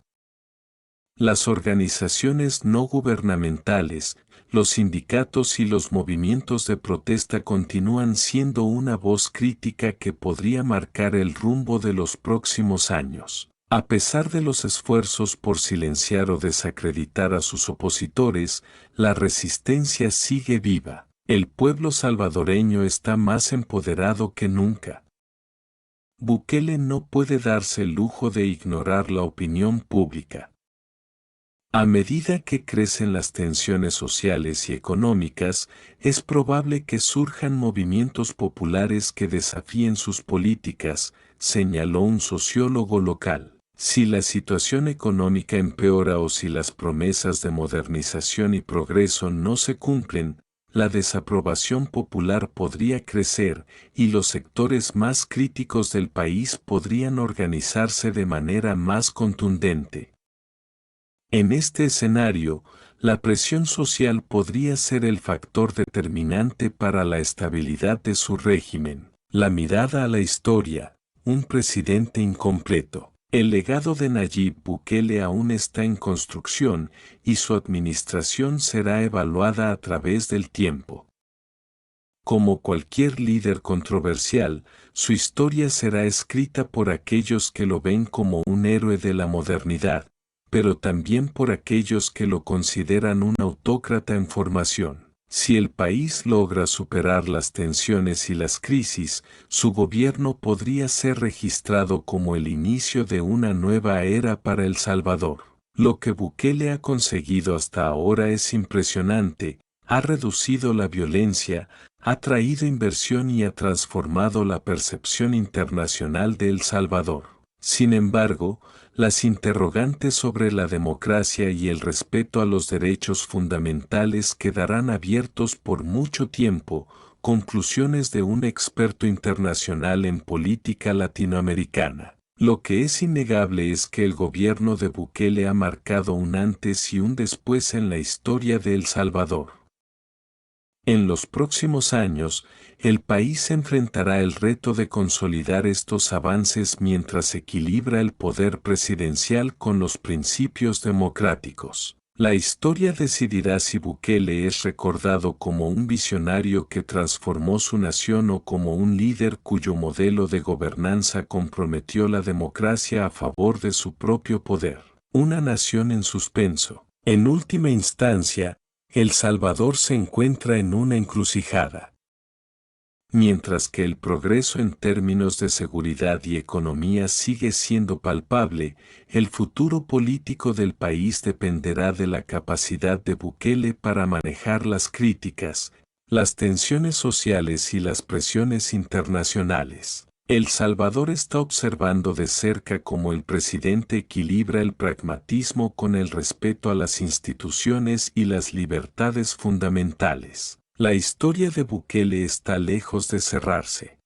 Las organizaciones no gubernamentales, los sindicatos y los movimientos de protesta continúan siendo una voz crítica que podría marcar el rumbo de los próximos años. A pesar de los esfuerzos por silenciar o desacreditar a sus opositores, la resistencia sigue viva. El pueblo salvadoreño está más empoderado que nunca. Bukele no puede darse el lujo de ignorar la opinión pública. A medida que crecen las tensiones sociales y económicas, es probable que surjan movimientos populares que desafíen sus políticas, señaló un sociólogo local. Si la situación económica empeora o si las promesas de modernización y progreso no se cumplen, la desaprobación popular podría crecer y los sectores más críticos del país podrían organizarse de manera más contundente. En este escenario, la presión social podría ser el factor determinante para la estabilidad de su régimen. La mirada a la historia, un presidente incompleto. El legado de Nayib Bukele aún está en construcción y su administración será evaluada a través del tiempo. Como cualquier líder controversial, su historia será escrita por aquellos que lo ven como un héroe de la modernidad, pero también por aquellos que lo consideran un autócrata en formación. Si el país logra superar las tensiones y las crisis, su gobierno podría ser registrado como el inicio de una nueva era para El Salvador. Lo que Bukele ha conseguido hasta ahora es impresionante, ha reducido la violencia, ha traído inversión y ha transformado la percepción internacional de El Salvador. Sin embargo, las interrogantes sobre la democracia y el respeto a los derechos fundamentales quedarán abiertos por mucho tiempo. Conclusiones de un experto internacional en política latinoamericana. Lo que es innegable es que el gobierno de Bukele ha marcado un antes y un después en la historia de El Salvador. En los próximos años, el país enfrentará el reto de consolidar estos avances mientras equilibra el poder presidencial con los principios democráticos. La historia decidirá si Bukele es recordado como un visionario que transformó su nación o como un líder cuyo modelo de gobernanza comprometió la democracia a favor de su propio poder. Una nación en suspenso. En última instancia, El Salvador se encuentra en una encrucijada. Mientras que el progreso en términos de seguridad y economía sigue siendo palpable, el futuro político del país dependerá de la capacidad de Bukele para manejar las críticas, las tensiones sociales y las presiones internacionales. El Salvador está observando de cerca cómo el presidente equilibra el pragmatismo con el respeto a las instituciones y las libertades fundamentales. La historia de Bukele está lejos de cerrarse.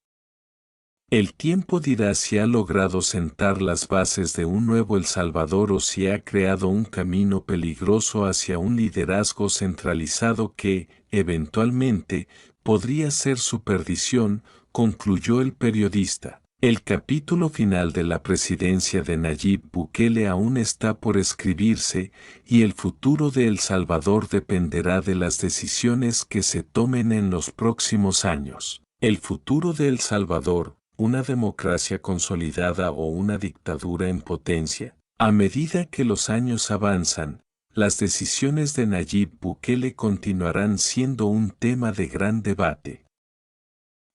El tiempo dirá si ha logrado sentar las bases de un nuevo El Salvador o si ha creado un camino peligroso hacia un liderazgo centralizado que, eventualmente, podría ser su perdición, concluyó el periodista. El capítulo final de la presidencia de Nayib Bukele aún está por escribirse, y el futuro de El Salvador dependerá de las decisiones que se tomen en los próximos años. El futuro de El Salvador, una democracia consolidada o una dictadura en potencia. A medida que los años avanzan, las decisiones de Nayib Bukele continuarán siendo un tema de gran debate.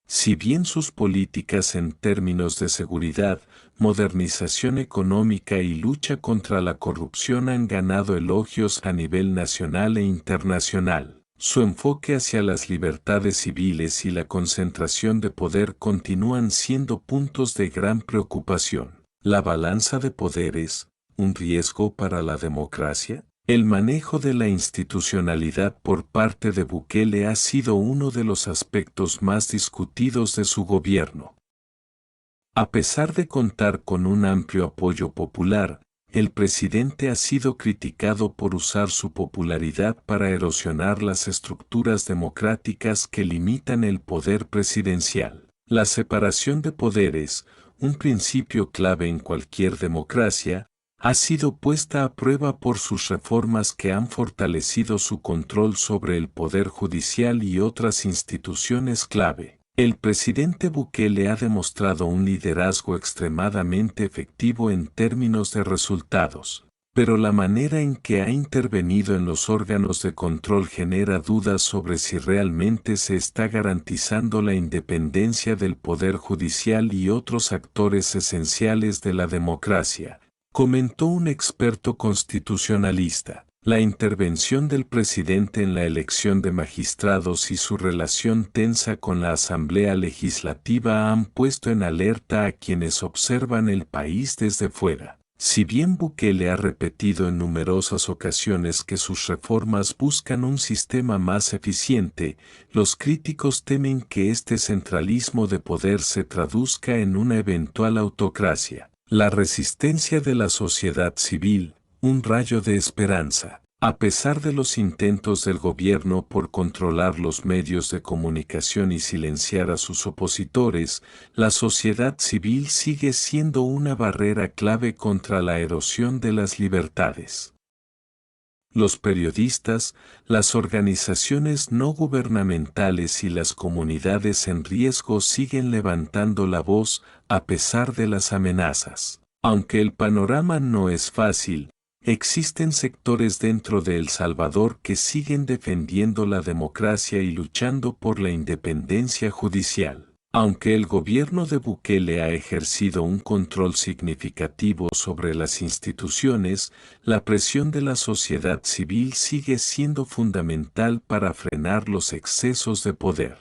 Si bien sus políticas en términos de seguridad, modernización económica y lucha contra la corrupción han ganado elogios a nivel nacional e internacional, su enfoque hacia las libertades civiles y la concentración de poder continúan siendo puntos de gran preocupación. La balanza de poderes, ¿un riesgo para la democracia? El manejo de la institucionalidad por parte de Bukele ha sido uno de los aspectos más discutidos de su gobierno. A pesar de contar con un amplio apoyo popular, el presidente ha sido criticado por usar su popularidad para erosionar las estructuras democráticas que limitan el poder presidencial. La separación de poderes, un principio clave en cualquier democracia, ha sido puesta a prueba por sus reformas que han fortalecido su control sobre el poder judicial y otras instituciones clave. El presidente Bukele ha demostrado un liderazgo extremadamente efectivo en términos de resultados, pero la manera en que ha intervenido en los órganos de control genera dudas sobre si realmente se está garantizando la independencia del poder judicial y otros actores esenciales de la democracia, comentó un experto constitucionalista. La intervención del presidente en la elección de magistrados y su relación tensa con la Asamblea Legislativa han puesto en alerta a quienes observan el país desde fuera. Si bien Bukele ha repetido en numerosas ocasiones que sus reformas buscan un sistema más eficiente, los críticos temen que este centralismo de poder se traduzca en una eventual autocracia. La resistencia de la sociedad civil, un rayo de esperanza. A pesar de los intentos del gobierno por controlar los medios de comunicación y silenciar a sus opositores, la sociedad civil sigue siendo una barrera clave contra la erosión de las libertades. Los periodistas, las organizaciones no gubernamentales y las comunidades en riesgo siguen levantando la voz a pesar de las amenazas. Aunque el panorama no es fácil, existen sectores dentro de El Salvador que siguen defendiendo la democracia y luchando por la independencia judicial. Aunque el gobierno de Bukele ha ejercido un control significativo sobre las instituciones, la presión de la sociedad civil sigue siendo fundamental para frenar los excesos de poder.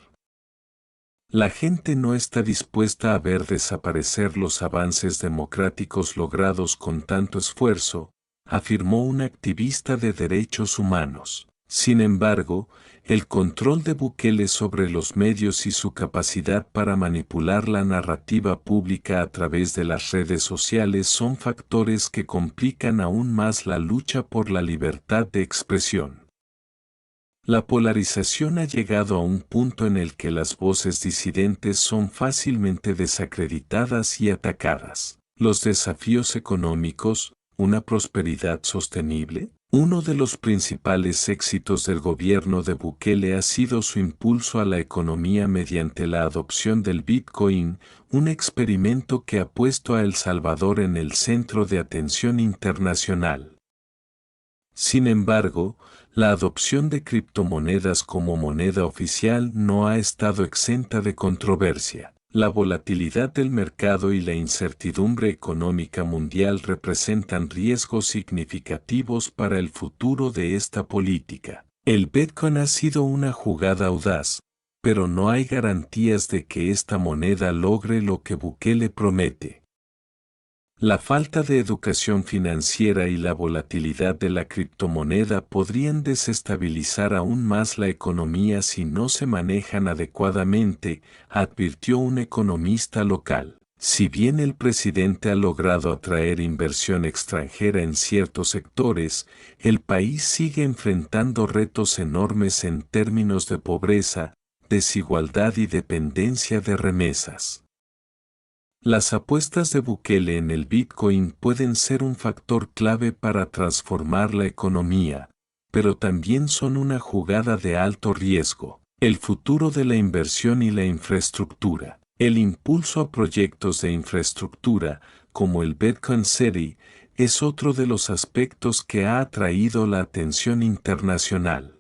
La gente no está dispuesta a ver desaparecer los avances democráticos logrados con tanto esfuerzo, afirmó un activista de derechos humanos. Sin embargo, el control de Bukele sobre los medios y su capacidad para manipular la narrativa pública a través de las redes sociales son factores que complican aún más la lucha por la libertad de expresión. La polarización ha llegado a un punto en el que las voces disidentes son fácilmente desacreditadas y atacadas. Los desafíos económicos, una prosperidad sostenible. Uno de los principales éxitos del gobierno de Bukele ha sido su impulso a la economía mediante la adopción del Bitcoin, un experimento que ha puesto a El Salvador en el centro de atención internacional. Sin embargo, la adopción de criptomonedas como moneda oficial no ha estado exenta de controversia. La volatilidad del mercado y la incertidumbre económica mundial representan riesgos significativos para el futuro de esta política. El Bitcoin ha sido una jugada audaz, pero no hay garantías de que esta moneda logre lo que Bukele promete. La falta de educación financiera y la volatilidad de la criptomoneda podrían desestabilizar aún más la economía si no se manejan adecuadamente, advirtió un economista local. Si bien el presidente ha logrado atraer inversión extranjera en ciertos sectores, el país sigue enfrentando retos enormes en términos de pobreza, desigualdad y dependencia de remesas. Las apuestas de Bukele en el Bitcoin pueden ser un factor clave para transformar la economía, pero también son una jugada de alto riesgo. El futuro de la inversión y la infraestructura. El impulso a proyectos de infraestructura, como el Bitcoin City, es otro de los aspectos que ha atraído la atención internacional.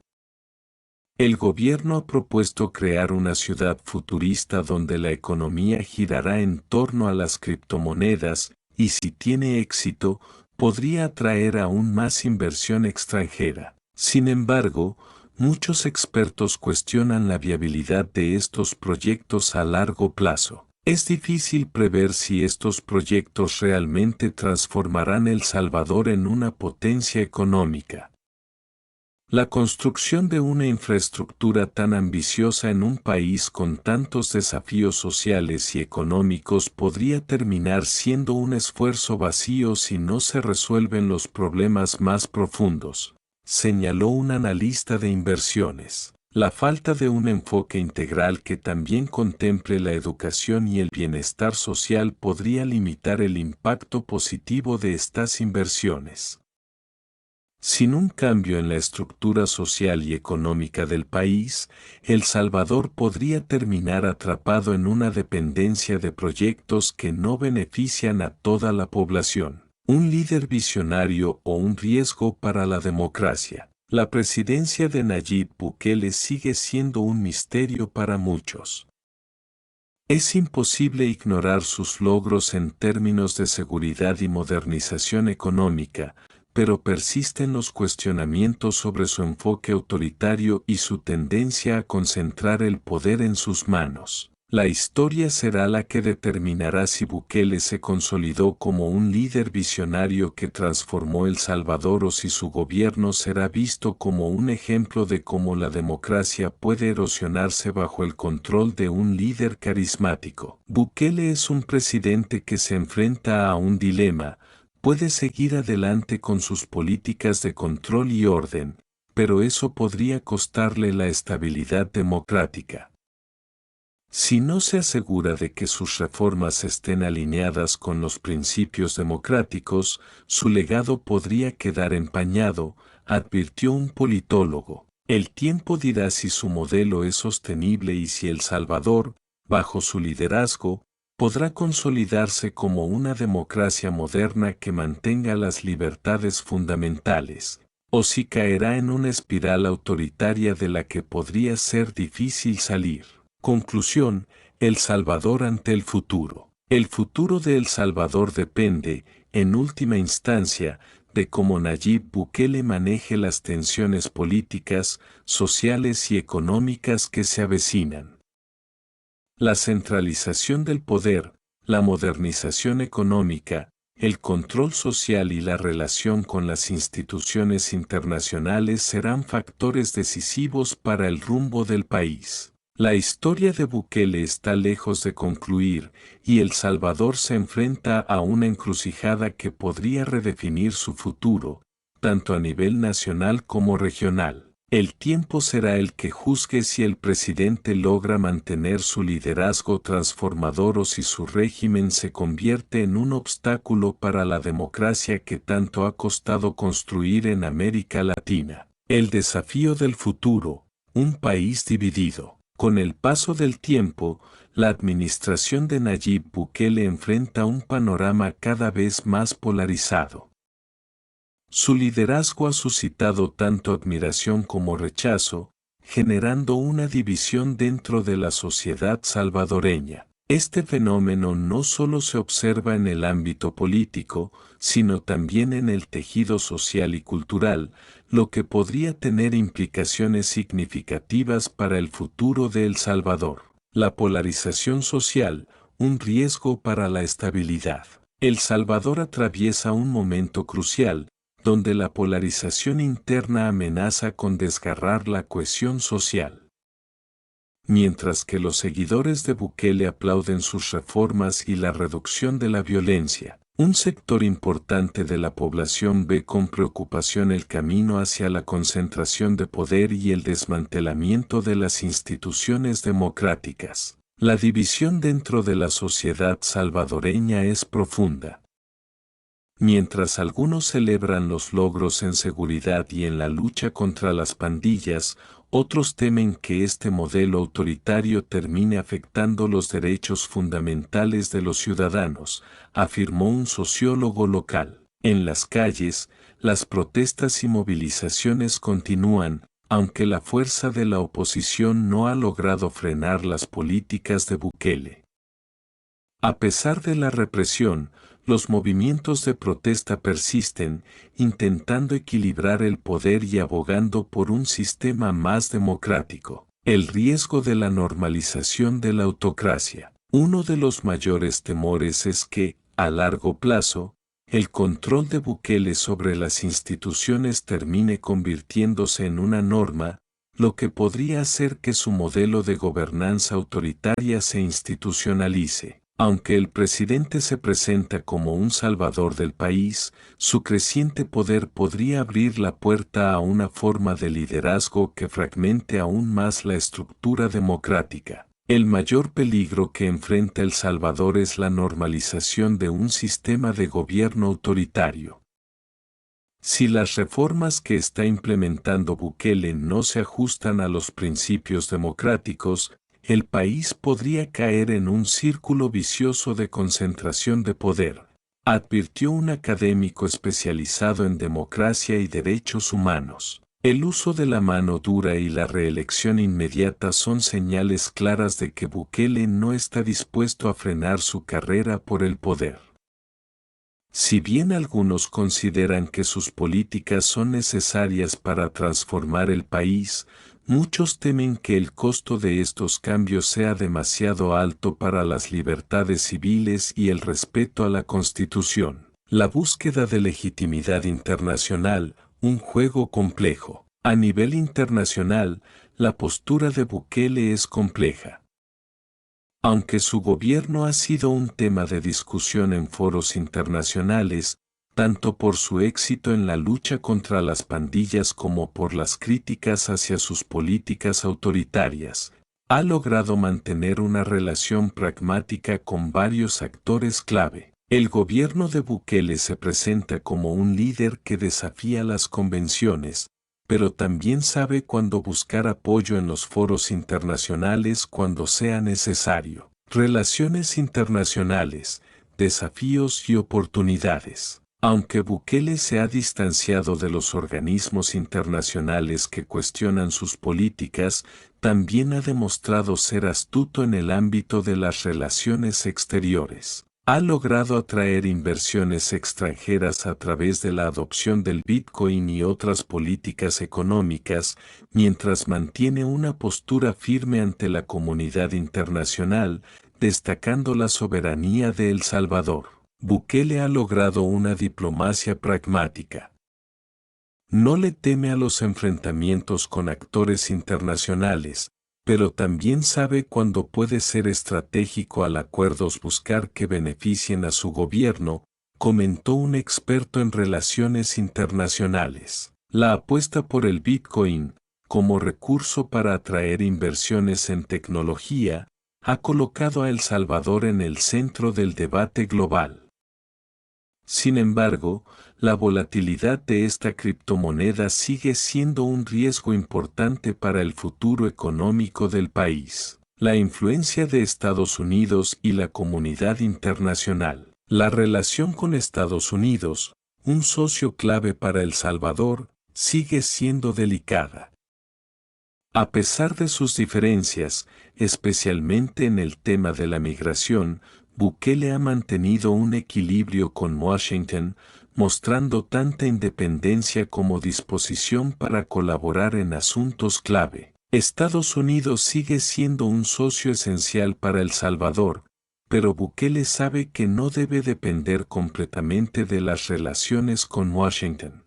El gobierno ha propuesto crear una ciudad futurista donde la economía girará en torno a las criptomonedas y si tiene éxito, podría atraer aún más inversión extranjera. Sin embargo, muchos expertos cuestionan la viabilidad de estos proyectos a largo plazo. Es difícil prever si estos proyectos realmente transformarán El Salvador en una potencia económica. La construcción de una infraestructura tan ambiciosa en un país con tantos desafíos sociales y económicos podría terminar siendo un esfuerzo vacío si no se resuelven los problemas más profundos, señaló un analista de inversiones. La falta de un enfoque integral que también contemple la educación y el bienestar social podría limitar el impacto positivo de estas inversiones. Sin un cambio en la estructura social y económica del país, El Salvador podría terminar atrapado en una dependencia de proyectos que no benefician a toda la población. Un líder visionario o un riesgo para la democracia. La presidencia de Nayib Bukele sigue siendo un misterio para muchos. Es imposible ignorar sus logros en términos de seguridad y modernización económica, pero persisten los cuestionamientos sobre su enfoque autoritario y su tendencia a concentrar el poder en sus manos. La historia será la que determinará si Bukele se consolidó como un líder visionario que transformó El Salvador o si su gobierno será visto como un ejemplo de cómo la democracia puede erosionarse bajo el control de un líder carismático. Bukele es un presidente que se enfrenta a un dilema. Puede seguir adelante con sus políticas de control y orden, pero eso podría costarle la estabilidad democrática. Si no se asegura de que sus reformas estén alineadas con los principios democráticos, su legado podría quedar empañado, advirtió un politólogo. El tiempo dirá si su modelo es sostenible y si El Salvador, bajo su liderazgo, podrá consolidarse como una democracia moderna que mantenga las libertades fundamentales, o si caerá en una espiral autoritaria de la que podría ser difícil salir. Conclusión: El Salvador ante el futuro. El futuro de El Salvador depende, en última instancia, de cómo Nayib Bukele maneje las tensiones políticas, sociales y económicas que se avecinan. La centralización del poder, la modernización económica, el control social y la relación con las instituciones internacionales serán factores decisivos para el rumbo del país. La historia de Bukele está lejos de concluir, y El Salvador se enfrenta a una encrucijada que podría redefinir su futuro, tanto a nivel nacional como regional. El tiempo será el que juzgue si el presidente logra mantener su liderazgo transformador o si su régimen se convierte en un obstáculo para la democracia que tanto ha costado construir en América Latina. El desafío del futuro: un país dividido. Con el paso del tiempo, la administración de Nayib Bukele enfrenta un panorama cada vez más polarizado. Su liderazgo ha suscitado tanto admiración como rechazo, generando una división dentro de la sociedad salvadoreña. Este fenómeno no solo se observa en el ámbito político, sino también en el tejido social y cultural, lo que podría tener implicaciones significativas para el futuro de El Salvador. La polarización social, un riesgo para la estabilidad. El Salvador atraviesa un momento crucial, donde la polarización interna amenaza con desgarrar la cohesión social. Mientras que los seguidores de Bukele aplauden sus reformas y la reducción de la violencia, un sector importante de la población ve con preocupación el camino hacia la concentración de poder y el desmantelamiento de las instituciones democráticas. La división dentro de la sociedad salvadoreña es profunda. Mientras algunos celebran los logros en seguridad y en la lucha contra las pandillas, otros temen que este modelo autoritario termine afectando los derechos fundamentales de los ciudadanos, afirmó un sociólogo local. En las calles, las protestas y movilizaciones continúan, aunque la fuerza de la oposición no ha logrado frenar las políticas de Bukele. A pesar de la represión, los movimientos de protesta persisten, intentando equilibrar el poder y abogando por un sistema más democrático. El riesgo de la normalización de la autocracia. Uno de los mayores temores es que, a largo plazo, el control de Bukele sobre las instituciones termine convirtiéndose en una norma, lo que podría hacer que su modelo de gobernanza autoritaria se institucionalice. Aunque el presidente se presenta como un salvador del país, su creciente poder podría abrir la puerta a una forma de liderazgo que fragmente aún más la estructura democrática. El mayor peligro que enfrenta El Salvador es la normalización de un sistema de gobierno autoritario. Si las reformas que está implementando Bukele no se ajustan a los principios democráticos, el país podría caer en un círculo vicioso de concentración de poder, advirtió un académico especializado en democracia y derechos humanos. El uso de la mano dura y la reelección inmediata son señales claras de que Bukele no está dispuesto a frenar su carrera por el poder. Si bien algunos consideran que sus políticas son necesarias para transformar el país, muchos temen que el costo de estos cambios sea demasiado alto para las libertades civiles y el respeto a la Constitución. La búsqueda de legitimidad internacional, un juego complejo. A nivel internacional, la postura de Bukele es compleja. Aunque su gobierno ha sido un tema de discusión en foros internacionales, tanto por su éxito en la lucha contra las pandillas como por las críticas hacia sus políticas autoritarias, Ha logrado mantener una relación pragmática con varios actores clave. El gobierno de Bukele se presenta como un líder que desafía las convenciones, pero también sabe cuándo buscar apoyo en los foros internacionales cuando sea necesario. Relaciones internacionales, desafíos y oportunidades. Aunque Bukele se ha distanciado de los organismos internacionales que cuestionan sus políticas, también ha demostrado ser astuto en el ámbito de las relaciones exteriores. Ha logrado atraer inversiones extranjeras a través de la adopción del Bitcoin y otras políticas económicas, mientras mantiene una postura firme ante la comunidad internacional, destacando la soberanía de El Salvador. Bukele ha logrado una diplomacia pragmática. No le teme a los enfrentamientos con actores internacionales, pero también sabe cuándo puede ser estratégico al acuerdos buscar que beneficien a su gobierno, comentó un experto en relaciones internacionales. La apuesta por el Bitcoin, como recurso para atraer inversiones en tecnología, ha colocado a El Salvador en el centro del debate global. Sin embargo, la volatilidad de esta criptomoneda sigue siendo un riesgo importante para el futuro económico del país. La influencia de Estados Unidos y la comunidad internacional. La relación con Estados Unidos, un socio clave para El Salvador, sigue siendo delicada. A pesar de sus diferencias, especialmente en el tema de la migración, Bukele ha mantenido un equilibrio con Washington, mostrando tanta independencia como disposición para colaborar en asuntos clave. Estados Unidos sigue siendo un socio esencial para El Salvador, pero Bukele sabe que no debe depender completamente de las relaciones con Washington.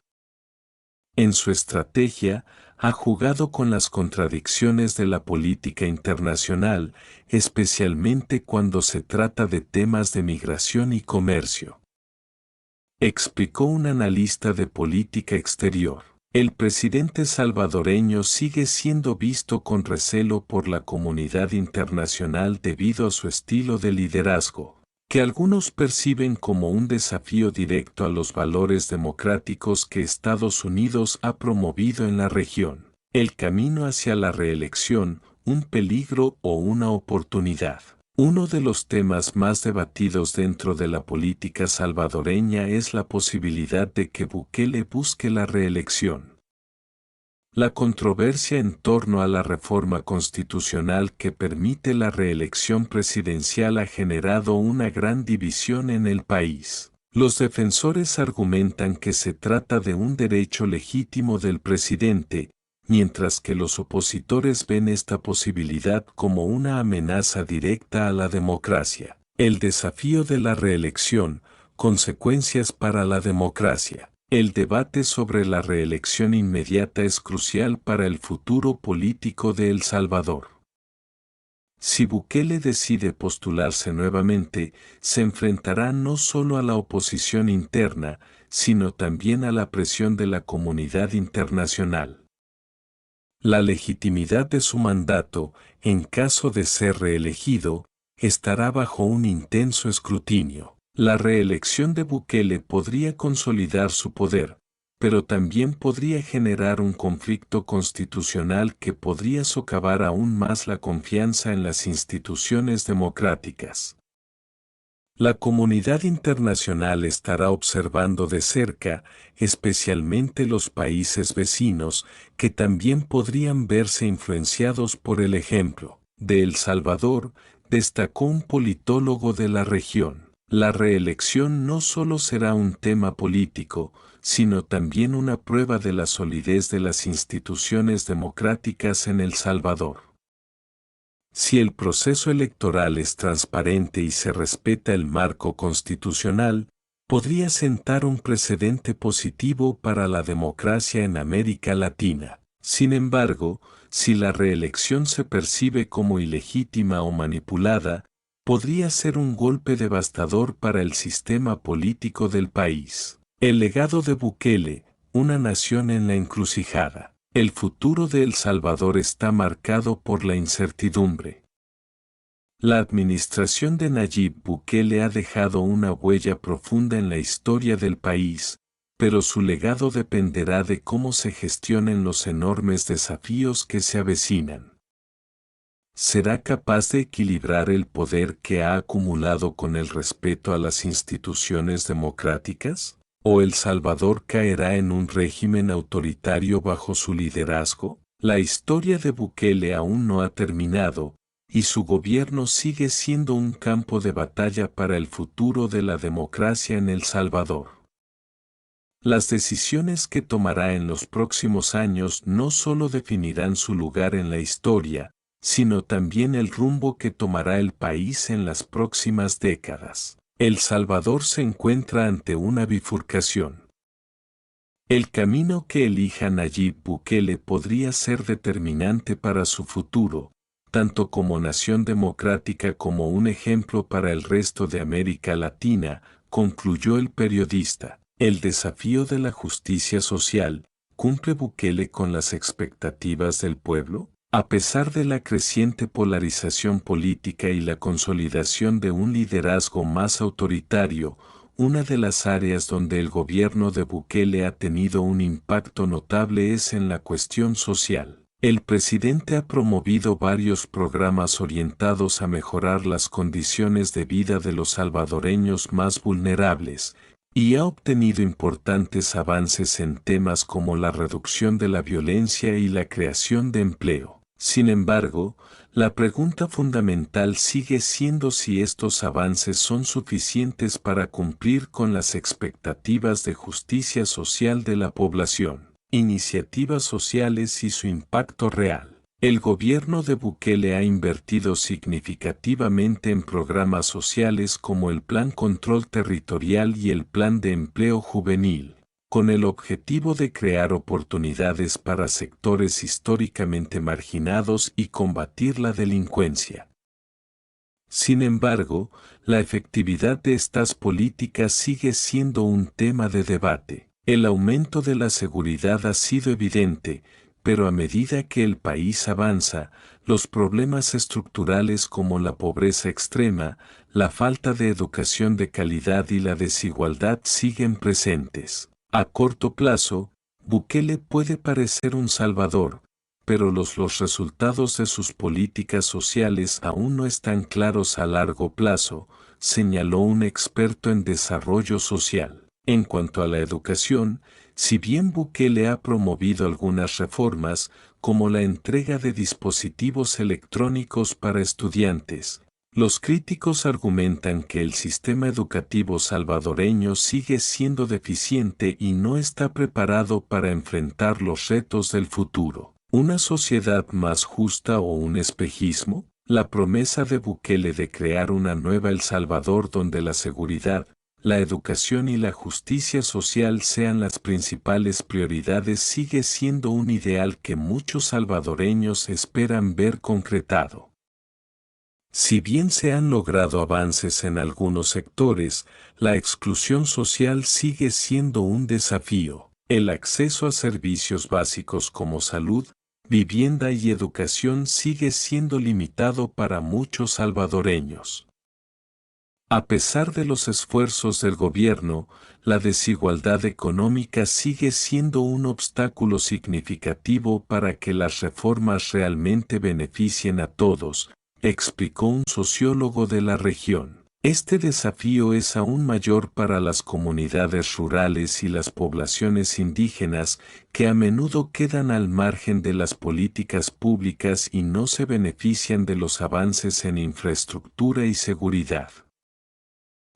En su estrategia, ha jugado con las contradicciones de la política internacional, especialmente cuando se trata de temas de migración y comercio. Explicó un analista de política exterior. El presidente salvadoreño sigue siendo visto con recelo por la comunidad internacional debido a su estilo de liderazgo, que algunos perciben como un desafío directo a los valores democráticos que Estados Unidos ha promovido en la región. El camino hacia la reelección, un peligro o una oportunidad. Uno de los temas más debatidos dentro de la política salvadoreña es la posibilidad de que Bukele busque la reelección. La controversia en torno a la reforma constitucional que permite la reelección presidencial ha generado una gran división en el país. Los defensores argumentan que se trata de un derecho legítimo del presidente, mientras que los opositores ven esta posibilidad como una amenaza directa a la democracia. El desafío de la reelección, consecuencias para la democracia. El debate sobre la reelección inmediata es crucial para el futuro político de El Salvador. Si Bukele decide postularse nuevamente, se enfrentará no solo a la oposición interna, sino también a la presión de la comunidad internacional. La legitimidad de su mandato, en caso de ser reelegido, estará bajo un intenso escrutinio. La reelección de Bukele podría consolidar su poder, pero también podría generar un conflicto constitucional que podría socavar aún más la confianza en las instituciones democráticas. La comunidad internacional estará observando de cerca, especialmente los países vecinos, que también podrían verse influenciados por el ejemplo de El Salvador, destacó un politólogo de la región. La reelección no solo será un tema político, sino también una prueba de la solidez de las instituciones democráticas en El Salvador. Si el proceso electoral es transparente y se respeta el marco constitucional, podría sentar un precedente positivo para la democracia en América Latina. Sin embargo, si la reelección se percibe como ilegítima o manipulada, podría ser un golpe devastador para el sistema político del país. El legado de Bukele, una nación en la encrucijada. El futuro de El Salvador está marcado por la incertidumbre. La administración de Nayib Bukele ha dejado una huella profunda en la historia del país, pero su legado dependerá de cómo se gestionen los enormes desafíos que se avecinan. ¿Será capaz de equilibrar el poder que ha acumulado con el respeto a las instituciones democráticas? ¿O El Salvador caerá en un régimen autoritario bajo su liderazgo? La historia de Bukele aún no ha terminado, y su gobierno sigue siendo un campo de batalla para el futuro de la democracia en El Salvador. Las decisiones que tomará en los próximos años no solo definirán su lugar en la historia, sino también el rumbo que tomará el país en las próximas décadas. El Salvador se encuentra ante una bifurcación. El camino que elija Nayib Bukele podría ser determinante para su futuro, tanto como nación democrática como un ejemplo para el resto de América Latina, concluyó el periodista. El desafío de la justicia social, ¿cumple Bukele con las expectativas del pueblo? A pesar de la creciente polarización política y la consolidación de un liderazgo más autoritario, una de las áreas donde el gobierno de Bukele ha tenido un impacto notable es en la cuestión social. El presidente ha promovido varios programas orientados a mejorar las condiciones de vida de los salvadoreños más vulnerables, y ha obtenido importantes avances en temas como la reducción de la violencia y la creación de empleo. Sin embargo, la pregunta fundamental sigue siendo si estos avances son suficientes para cumplir con las expectativas de justicia social de la población, iniciativas sociales y su impacto real. El gobierno de Bukele ha invertido significativamente en programas sociales como el Plan Control Territorial y el Plan de Empleo Juvenil, con el objetivo de crear oportunidades para sectores históricamente marginados y combatir la delincuencia. Sin embargo, la efectividad de estas políticas sigue siendo un tema de debate. El aumento de la seguridad ha sido evidente, pero a medida que el país avanza, los problemas estructurales como la pobreza extrema, la falta de educación de calidad y la desigualdad siguen presentes. A corto plazo, Bukele puede parecer un salvador, pero los resultados de sus políticas sociales aún no están claros a largo plazo, señaló un experto en desarrollo social. En cuanto a la educación, si bien Bukele ha promovido algunas reformas, como la entrega de dispositivos electrónicos para estudiantes, los críticos argumentan que el sistema educativo salvadoreño sigue siendo deficiente y no está preparado para enfrentar los retos del futuro. ¿Una sociedad más justa o un espejismo? La promesa de Bukele de crear una nueva El Salvador donde la seguridad, la educación y la justicia social sean las principales prioridades sigue siendo un ideal que muchos salvadoreños esperan ver concretado. Si bien se han logrado avances en algunos sectores, la exclusión social sigue siendo un desafío. El acceso a servicios básicos como salud, vivienda y educación sigue siendo limitado para muchos salvadoreños. A pesar de los esfuerzos del gobierno, la desigualdad económica sigue siendo un obstáculo significativo para que las reformas realmente beneficien a todos, explicó un sociólogo de la región. Este desafío es aún mayor para las comunidades rurales y las poblaciones indígenas que a menudo quedan al margen de las políticas públicas y no se benefician de los avances en infraestructura y seguridad.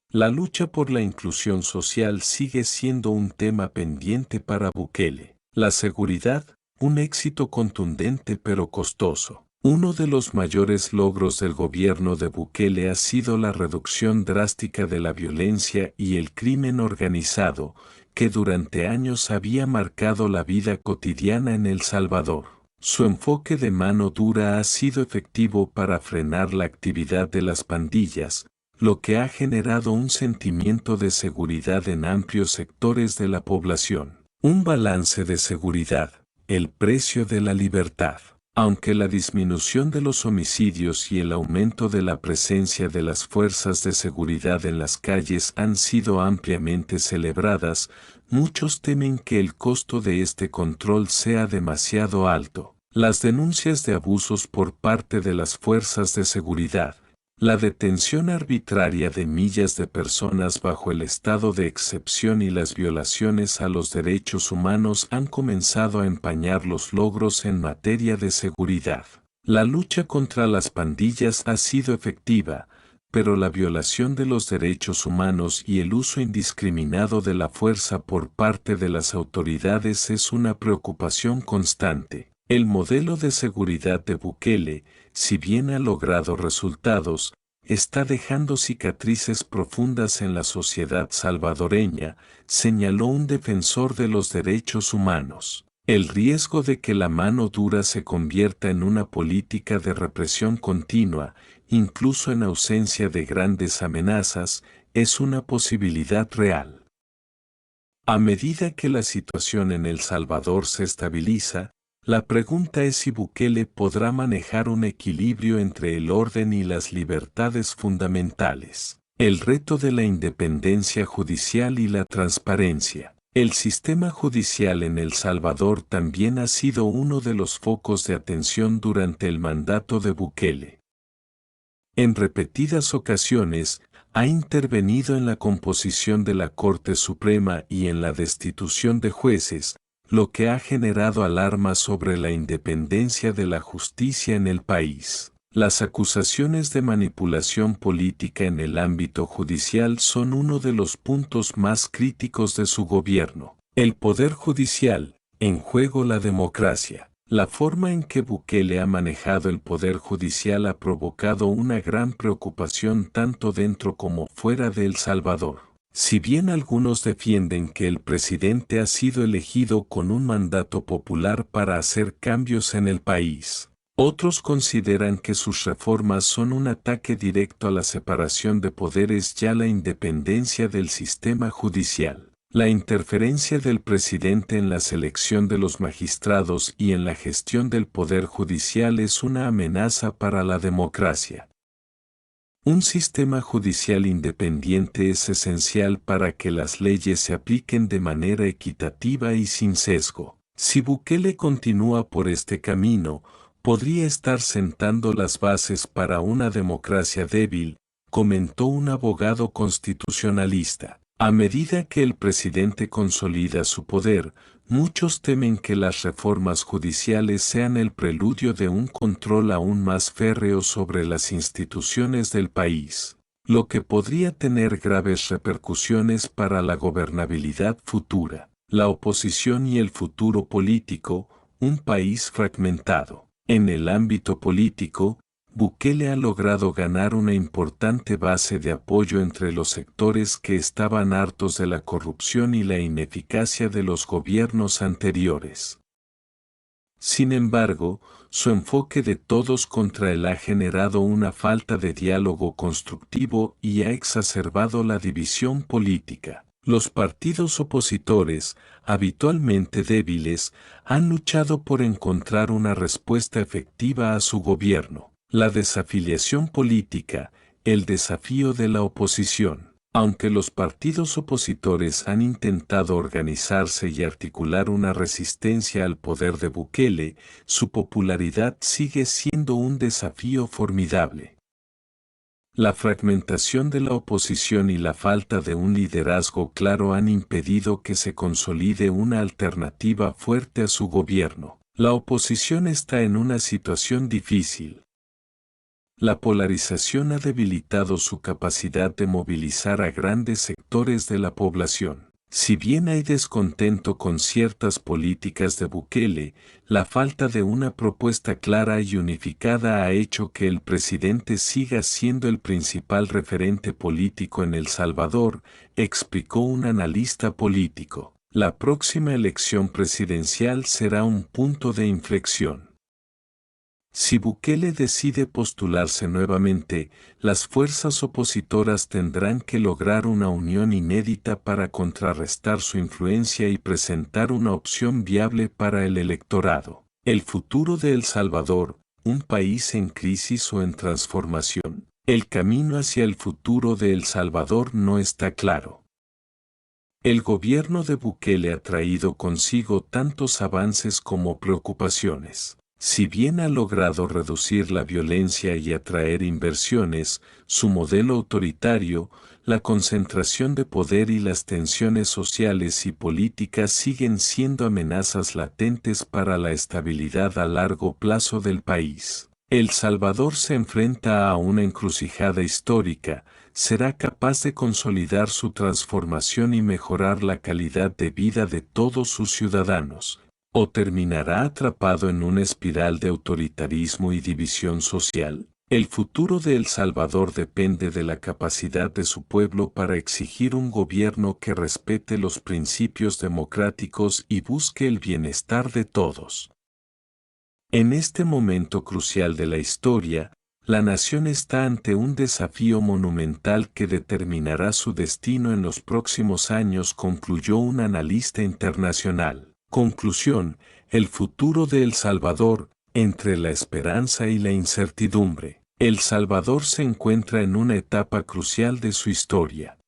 La lucha por la inclusión social sigue siendo un tema pendiente para Bukele. La seguridad, un éxito contundente pero costoso. Uno de los mayores logros del gobierno de Bukele ha sido la reducción drástica de la violencia y el crimen organizado, que durante años había marcado la vida cotidiana en El Salvador. Su enfoque de mano dura ha sido efectivo para frenar la actividad de las pandillas, lo que ha generado un sentimiento de seguridad en amplios sectores de la población. Un balance de seguridad. el precio de la libertad. Aunque la disminución de los homicidios y el aumento de la presencia de las fuerzas de seguridad en las calles han sido ampliamente celebradas, muchos temen que el costo de este control sea demasiado alto. Las denuncias de abusos por parte de las fuerzas de seguridad, la detención arbitraria de miles de personas bajo el estado de excepción y las violaciones a los derechos humanos han comenzado a empañar los logros en materia de seguridad. La lucha contra las pandillas ha sido efectiva, pero la violación de los derechos humanos y el uso indiscriminado de la fuerza por parte de las autoridades es una preocupación constante. El modelo de seguridad de Bukele, si bien ha logrado resultados, está dejando cicatrices profundas en la sociedad salvadoreña, señaló un defensor de los derechos humanos. El riesgo de que la mano dura se convierta en una política de represión continua, incluso en ausencia de grandes amenazas, es una posibilidad real. A medida que la situación en El Salvador se estabiliza, la pregunta es si Bukele podrá manejar un equilibrio entre el orden y las libertades fundamentales. El reto de la independencia judicial y la transparencia. El sistema judicial en El Salvador también ha sido uno de los focos de atención durante el mandato de Bukele. En repetidas ocasiones, ha intervenido en la composición de la Corte Suprema y en la destitución de jueces, lo que ha generado alarma sobre la independencia de la justicia en el país. Las acusaciones de manipulación política en el ámbito judicial son uno de los puntos más críticos de su gobierno. El Poder Judicial, en juego la democracia. La forma en que Bukele ha manejado el Poder Judicial ha provocado una gran preocupación tanto dentro como fuera de El Salvador. Si bien algunos defienden que el presidente ha sido elegido con un mandato popular para hacer cambios en el país, otros consideran que sus reformas son un ataque directo a la separación de poderes y a la independencia del sistema judicial. La interferencia del presidente en la selección de los magistrados y en la gestión del poder judicial es una amenaza para la democracia. Un sistema judicial independiente es esencial para que las leyes se apliquen de manera equitativa y sin sesgo. Si Bukele continúa por este camino, podría estar sentando las bases para una democracia débil, comentó un abogado constitucionalista. A medida que el presidente consolida su poder, muchos temen que las reformas judiciales sean el preludio de un control aún más férreo sobre las instituciones del país, lo que podría tener graves repercusiones para la gobernabilidad futura, la oposición y el futuro político, un país fragmentado. En el ámbito político, Bukele ha logrado ganar una importante base de apoyo entre los sectores que estaban hartos de la corrupción y la ineficacia de los gobiernos anteriores. Sin embargo, su enfoque de todos contra él ha generado una falta de diálogo constructivo y ha exacerbado la división política. Los partidos opositores, habitualmente débiles, han luchado por encontrar una respuesta efectiva a su gobierno. La desafiliación política, el desafío de la oposición. Aunque los partidos opositores han intentado organizarse y articular una resistencia al poder de Bukele, su popularidad sigue siendo un desafío formidable. La fragmentación de la oposición y la falta de un liderazgo claro han impedido que se consolide una alternativa fuerte a su gobierno. La oposición está en una situación difícil. La polarización ha debilitado su capacidad de movilizar a grandes sectores de la población. Si bien hay descontento con ciertas políticas de Bukele, la falta de una propuesta clara y unificada ha hecho que el presidente siga siendo el principal referente político en El Salvador, explicó un analista político. La próxima elección presidencial será un punto de inflexión. Si Bukele decide postularse nuevamente, las fuerzas opositoras tendrán que lograr una unión inédita para contrarrestar su influencia y presentar una opción viable para el electorado. El futuro de El Salvador, un país en crisis o en transformación. El camino hacia el futuro de El Salvador no está claro. El gobierno de Bukele ha traído consigo tantos avances como preocupaciones. Si bien ha logrado reducir la violencia y atraer inversiones, su modelo autoritario, la concentración de poder y las tensiones sociales y políticas siguen siendo amenazas latentes para la estabilidad a largo plazo del país. El Salvador se enfrenta a una encrucijada histórica. ¿Será capaz de consolidar su transformación y mejorar la calidad de vida de todos sus ciudadanos? ¿O terminará atrapado en una espiral de autoritarismo y división social? El futuro de El Salvador depende de la capacidad de su pueblo para exigir un gobierno que respete los principios democráticos y busque el bienestar de todos. En este momento crucial de la historia, la nación está ante un desafío monumental que determinará su destino en los próximos años, concluyó un analista internacional. Conclusión: el futuro de El Salvador, entre la esperanza y la incertidumbre. El Salvador se encuentra en una etapa crucial de su historia.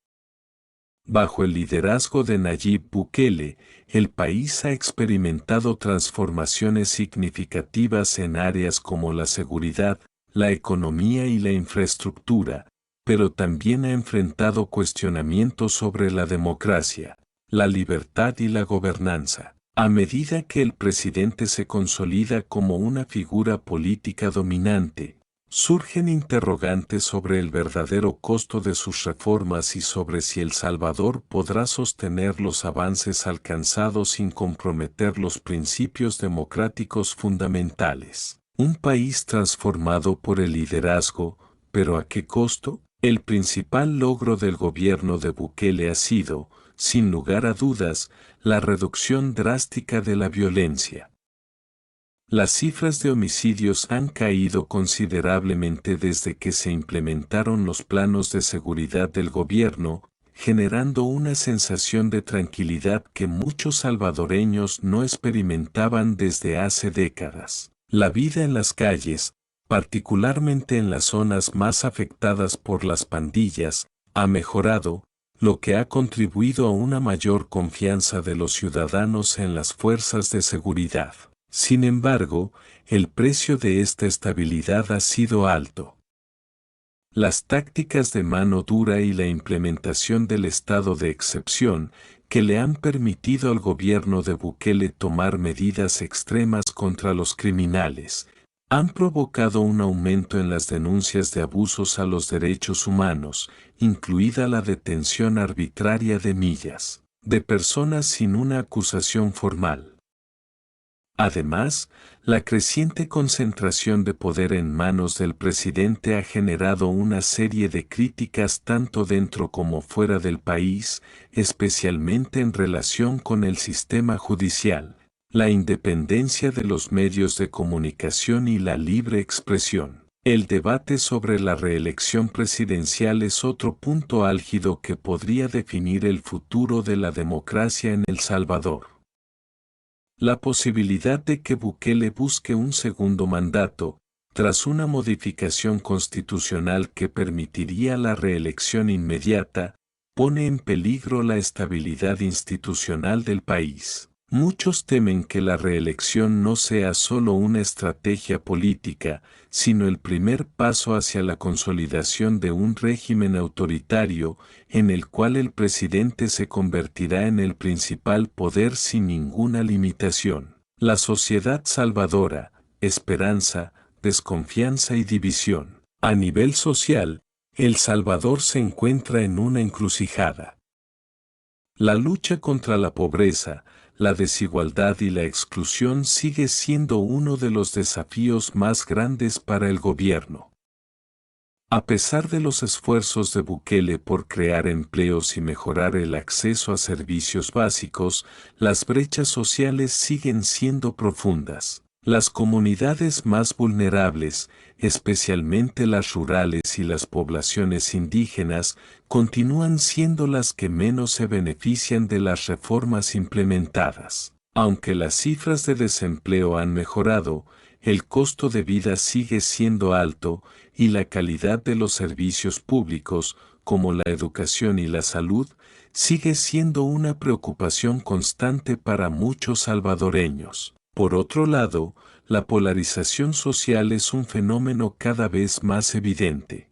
Bajo el liderazgo de Nayib Bukele, el país ha experimentado transformaciones significativas en áreas como la seguridad, la economía y la infraestructura, pero también ha enfrentado cuestionamientos sobre la democracia, la libertad y la gobernanza. A medida que el presidente se consolida como una figura política dominante, surgen interrogantes sobre el verdadero costo de sus reformas y sobre si El Salvador podrá sostener los avances alcanzados sin comprometer los principios democráticos fundamentales. Un país transformado por el liderazgo, ¿pero a qué costo? El principal logro del gobierno de Bukele ha sido, sin lugar a dudas, la reducción drástica de la violencia. Las cifras de homicidios han caído considerablemente desde que se implementaron los planos de seguridad del gobierno, generando una sensación de tranquilidad que muchos salvadoreños no experimentaban desde hace décadas. La vida en las calles, particularmente en las zonas más afectadas por las pandillas, ha mejorado, lo que ha contribuido a una mayor confianza de los ciudadanos en las fuerzas de seguridad. Sin embargo, el precio de esta estabilidad ha sido alto. Las tácticas de mano dura y la implementación del estado de excepción, que le han permitido al gobierno de Bukele tomar medidas extremas contra los criminales, han provocado un aumento en las denuncias de abusos a los derechos humanos, incluida la detención arbitraria de millas de personas sin una acusación formal. Además, la creciente concentración de poder en manos del presidente ha generado una serie de críticas tanto dentro como fuera del país, especialmente en relación con el sistema judicial, la independencia de los medios de comunicación y la libre expresión. El debate sobre la reelección presidencial es otro punto álgido que podría definir el futuro de la democracia en El Salvador. La posibilidad de que Bukele busque un segundo mandato, tras una modificación constitucional que permitiría la reelección inmediata, pone en peligro la estabilidad institucional del país. Muchos temen que la reelección no sea solo una estrategia política, sino el primer paso hacia la consolidación de un régimen autoritario, en el cual el presidente se convertirá en el principal poder sin ninguna limitación. La sociedad salvadora, esperanza, desconfianza y división. A nivel social, El Salvador se encuentra en una encrucijada. La lucha contra la pobreza, la desigualdad y la exclusión sigue siendo uno de los desafíos más grandes para el gobierno. A pesar de los esfuerzos de Bukele por crear empleos y mejorar el acceso a servicios básicos, las brechas sociales siguen siendo profundas. Las comunidades más vulnerables, especialmente las rurales y las poblaciones indígenas, continúan siendo las que menos se benefician de las reformas implementadas. Aunque las cifras de desempleo han mejorado, el costo de vida sigue siendo alto y la calidad de los servicios públicos, como la educación y la salud, sigue siendo una preocupación constante para muchos salvadoreños. Por otro lado, la polarización social es un fenómeno cada vez más evidente.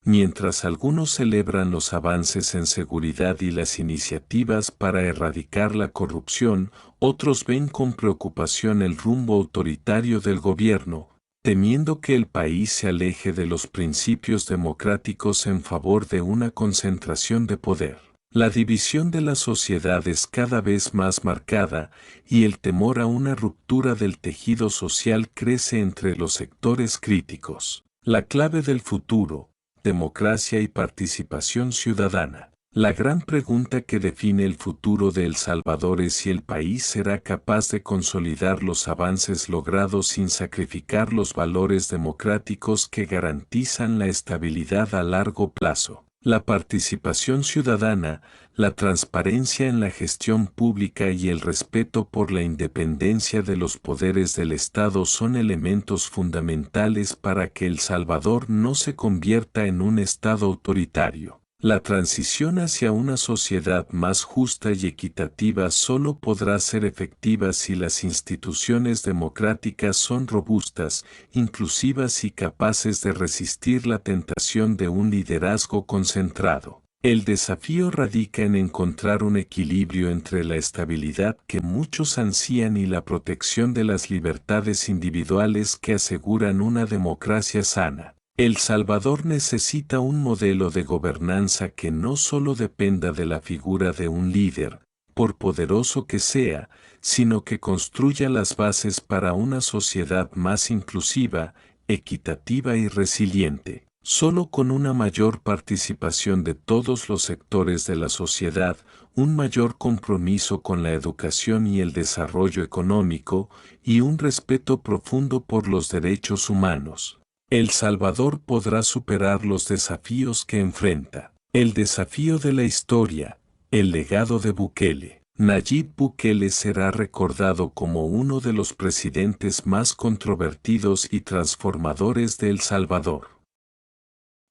Mientras algunos celebran los avances en seguridad y las iniciativas para erradicar la corrupción, otros ven con preocupación el rumbo autoritario del gobierno, temiendo que el país se aleje de los principios democráticos en favor de una concentración de poder. La división de la sociedad es cada vez más marcada y el temor a una ruptura del tejido social crece entre los sectores críticos. La clave del futuro: democracia y participación ciudadana. La gran pregunta que define el futuro de El Salvador es si el país será capaz de consolidar los avances logrados sin sacrificar los valores democráticos que garantizan la estabilidad a largo plazo. La participación ciudadana, la transparencia en la gestión pública y el respeto por la independencia de los poderes del Estado son elementos fundamentales para que El Salvador no se convierta en un Estado autoritario. La transición hacia una sociedad más justa y equitativa solo podrá ser efectiva si las instituciones democráticas son robustas, inclusivas y capaces de resistir la tentación de un liderazgo concentrado. El desafío radica en encontrar un equilibrio entre la estabilidad que muchos ansían y la protección de las libertades individuales que aseguran una democracia sana. El Salvador necesita un modelo de gobernanza que no solo dependa de la figura de un líder, por poderoso que sea, sino que construya las bases para una sociedad más inclusiva, equitativa y resiliente. Solo con una mayor participación de todos los sectores de la sociedad, un mayor compromiso con la educación y el desarrollo económico, y un respeto profundo por los derechos humanos, El Salvador podrá superar los desafíos que enfrenta. El desafío de la historia, el legado de Bukele. Nayib Bukele será recordado como uno de los presidentes más controvertidos y transformadores de El Salvador.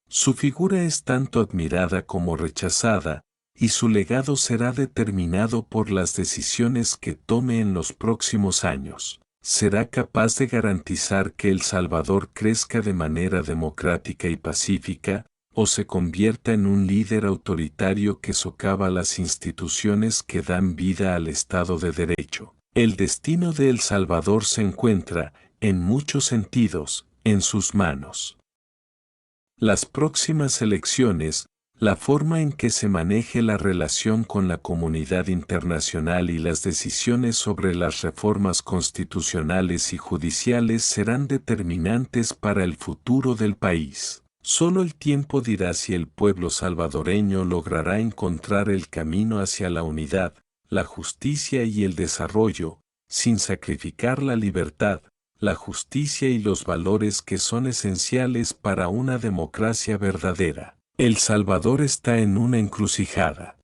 Su figura es tanto admirada como rechazada, y su legado será determinado por las decisiones que tome en los próximos años. ¿Será capaz de garantizar que El Salvador crezca de manera democrática y pacífica, o se convierta en un líder autoritario que socava las instituciones que dan vida al Estado de Derecho? El destino de El Salvador se encuentra, en muchos sentidos, en sus manos. Las próximas elecciones, la forma en que se maneje la relación con la comunidad internacional y las decisiones sobre las reformas constitucionales y judiciales serán determinantes para el futuro del país. Solo el tiempo dirá si el pueblo salvadoreño logrará encontrar el camino hacia la unidad, la justicia y el desarrollo, sin sacrificar la libertad, la justicia y los valores que son esenciales para una democracia verdadera. El Salvador está en una encrucijada.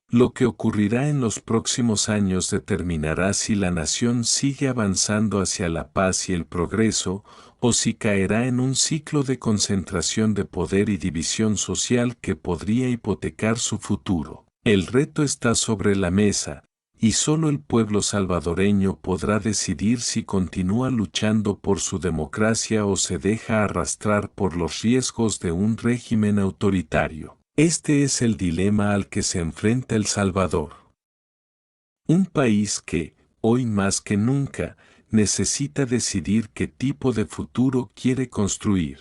Lo que ocurrirá en los próximos años determinará si la nación sigue avanzando hacia la paz y el progreso, o si caerá en un ciclo de concentración de poder y división social que podría hipotecar su futuro. El reto está sobre la mesa, y solo el pueblo salvadoreño podrá decidir si continúa luchando por su democracia o se deja arrastrar por los riesgos de un régimen autoritario. Este es el dilema al que se enfrenta El Salvador. Un país que, hoy más que nunca, necesita decidir qué tipo de futuro quiere construir.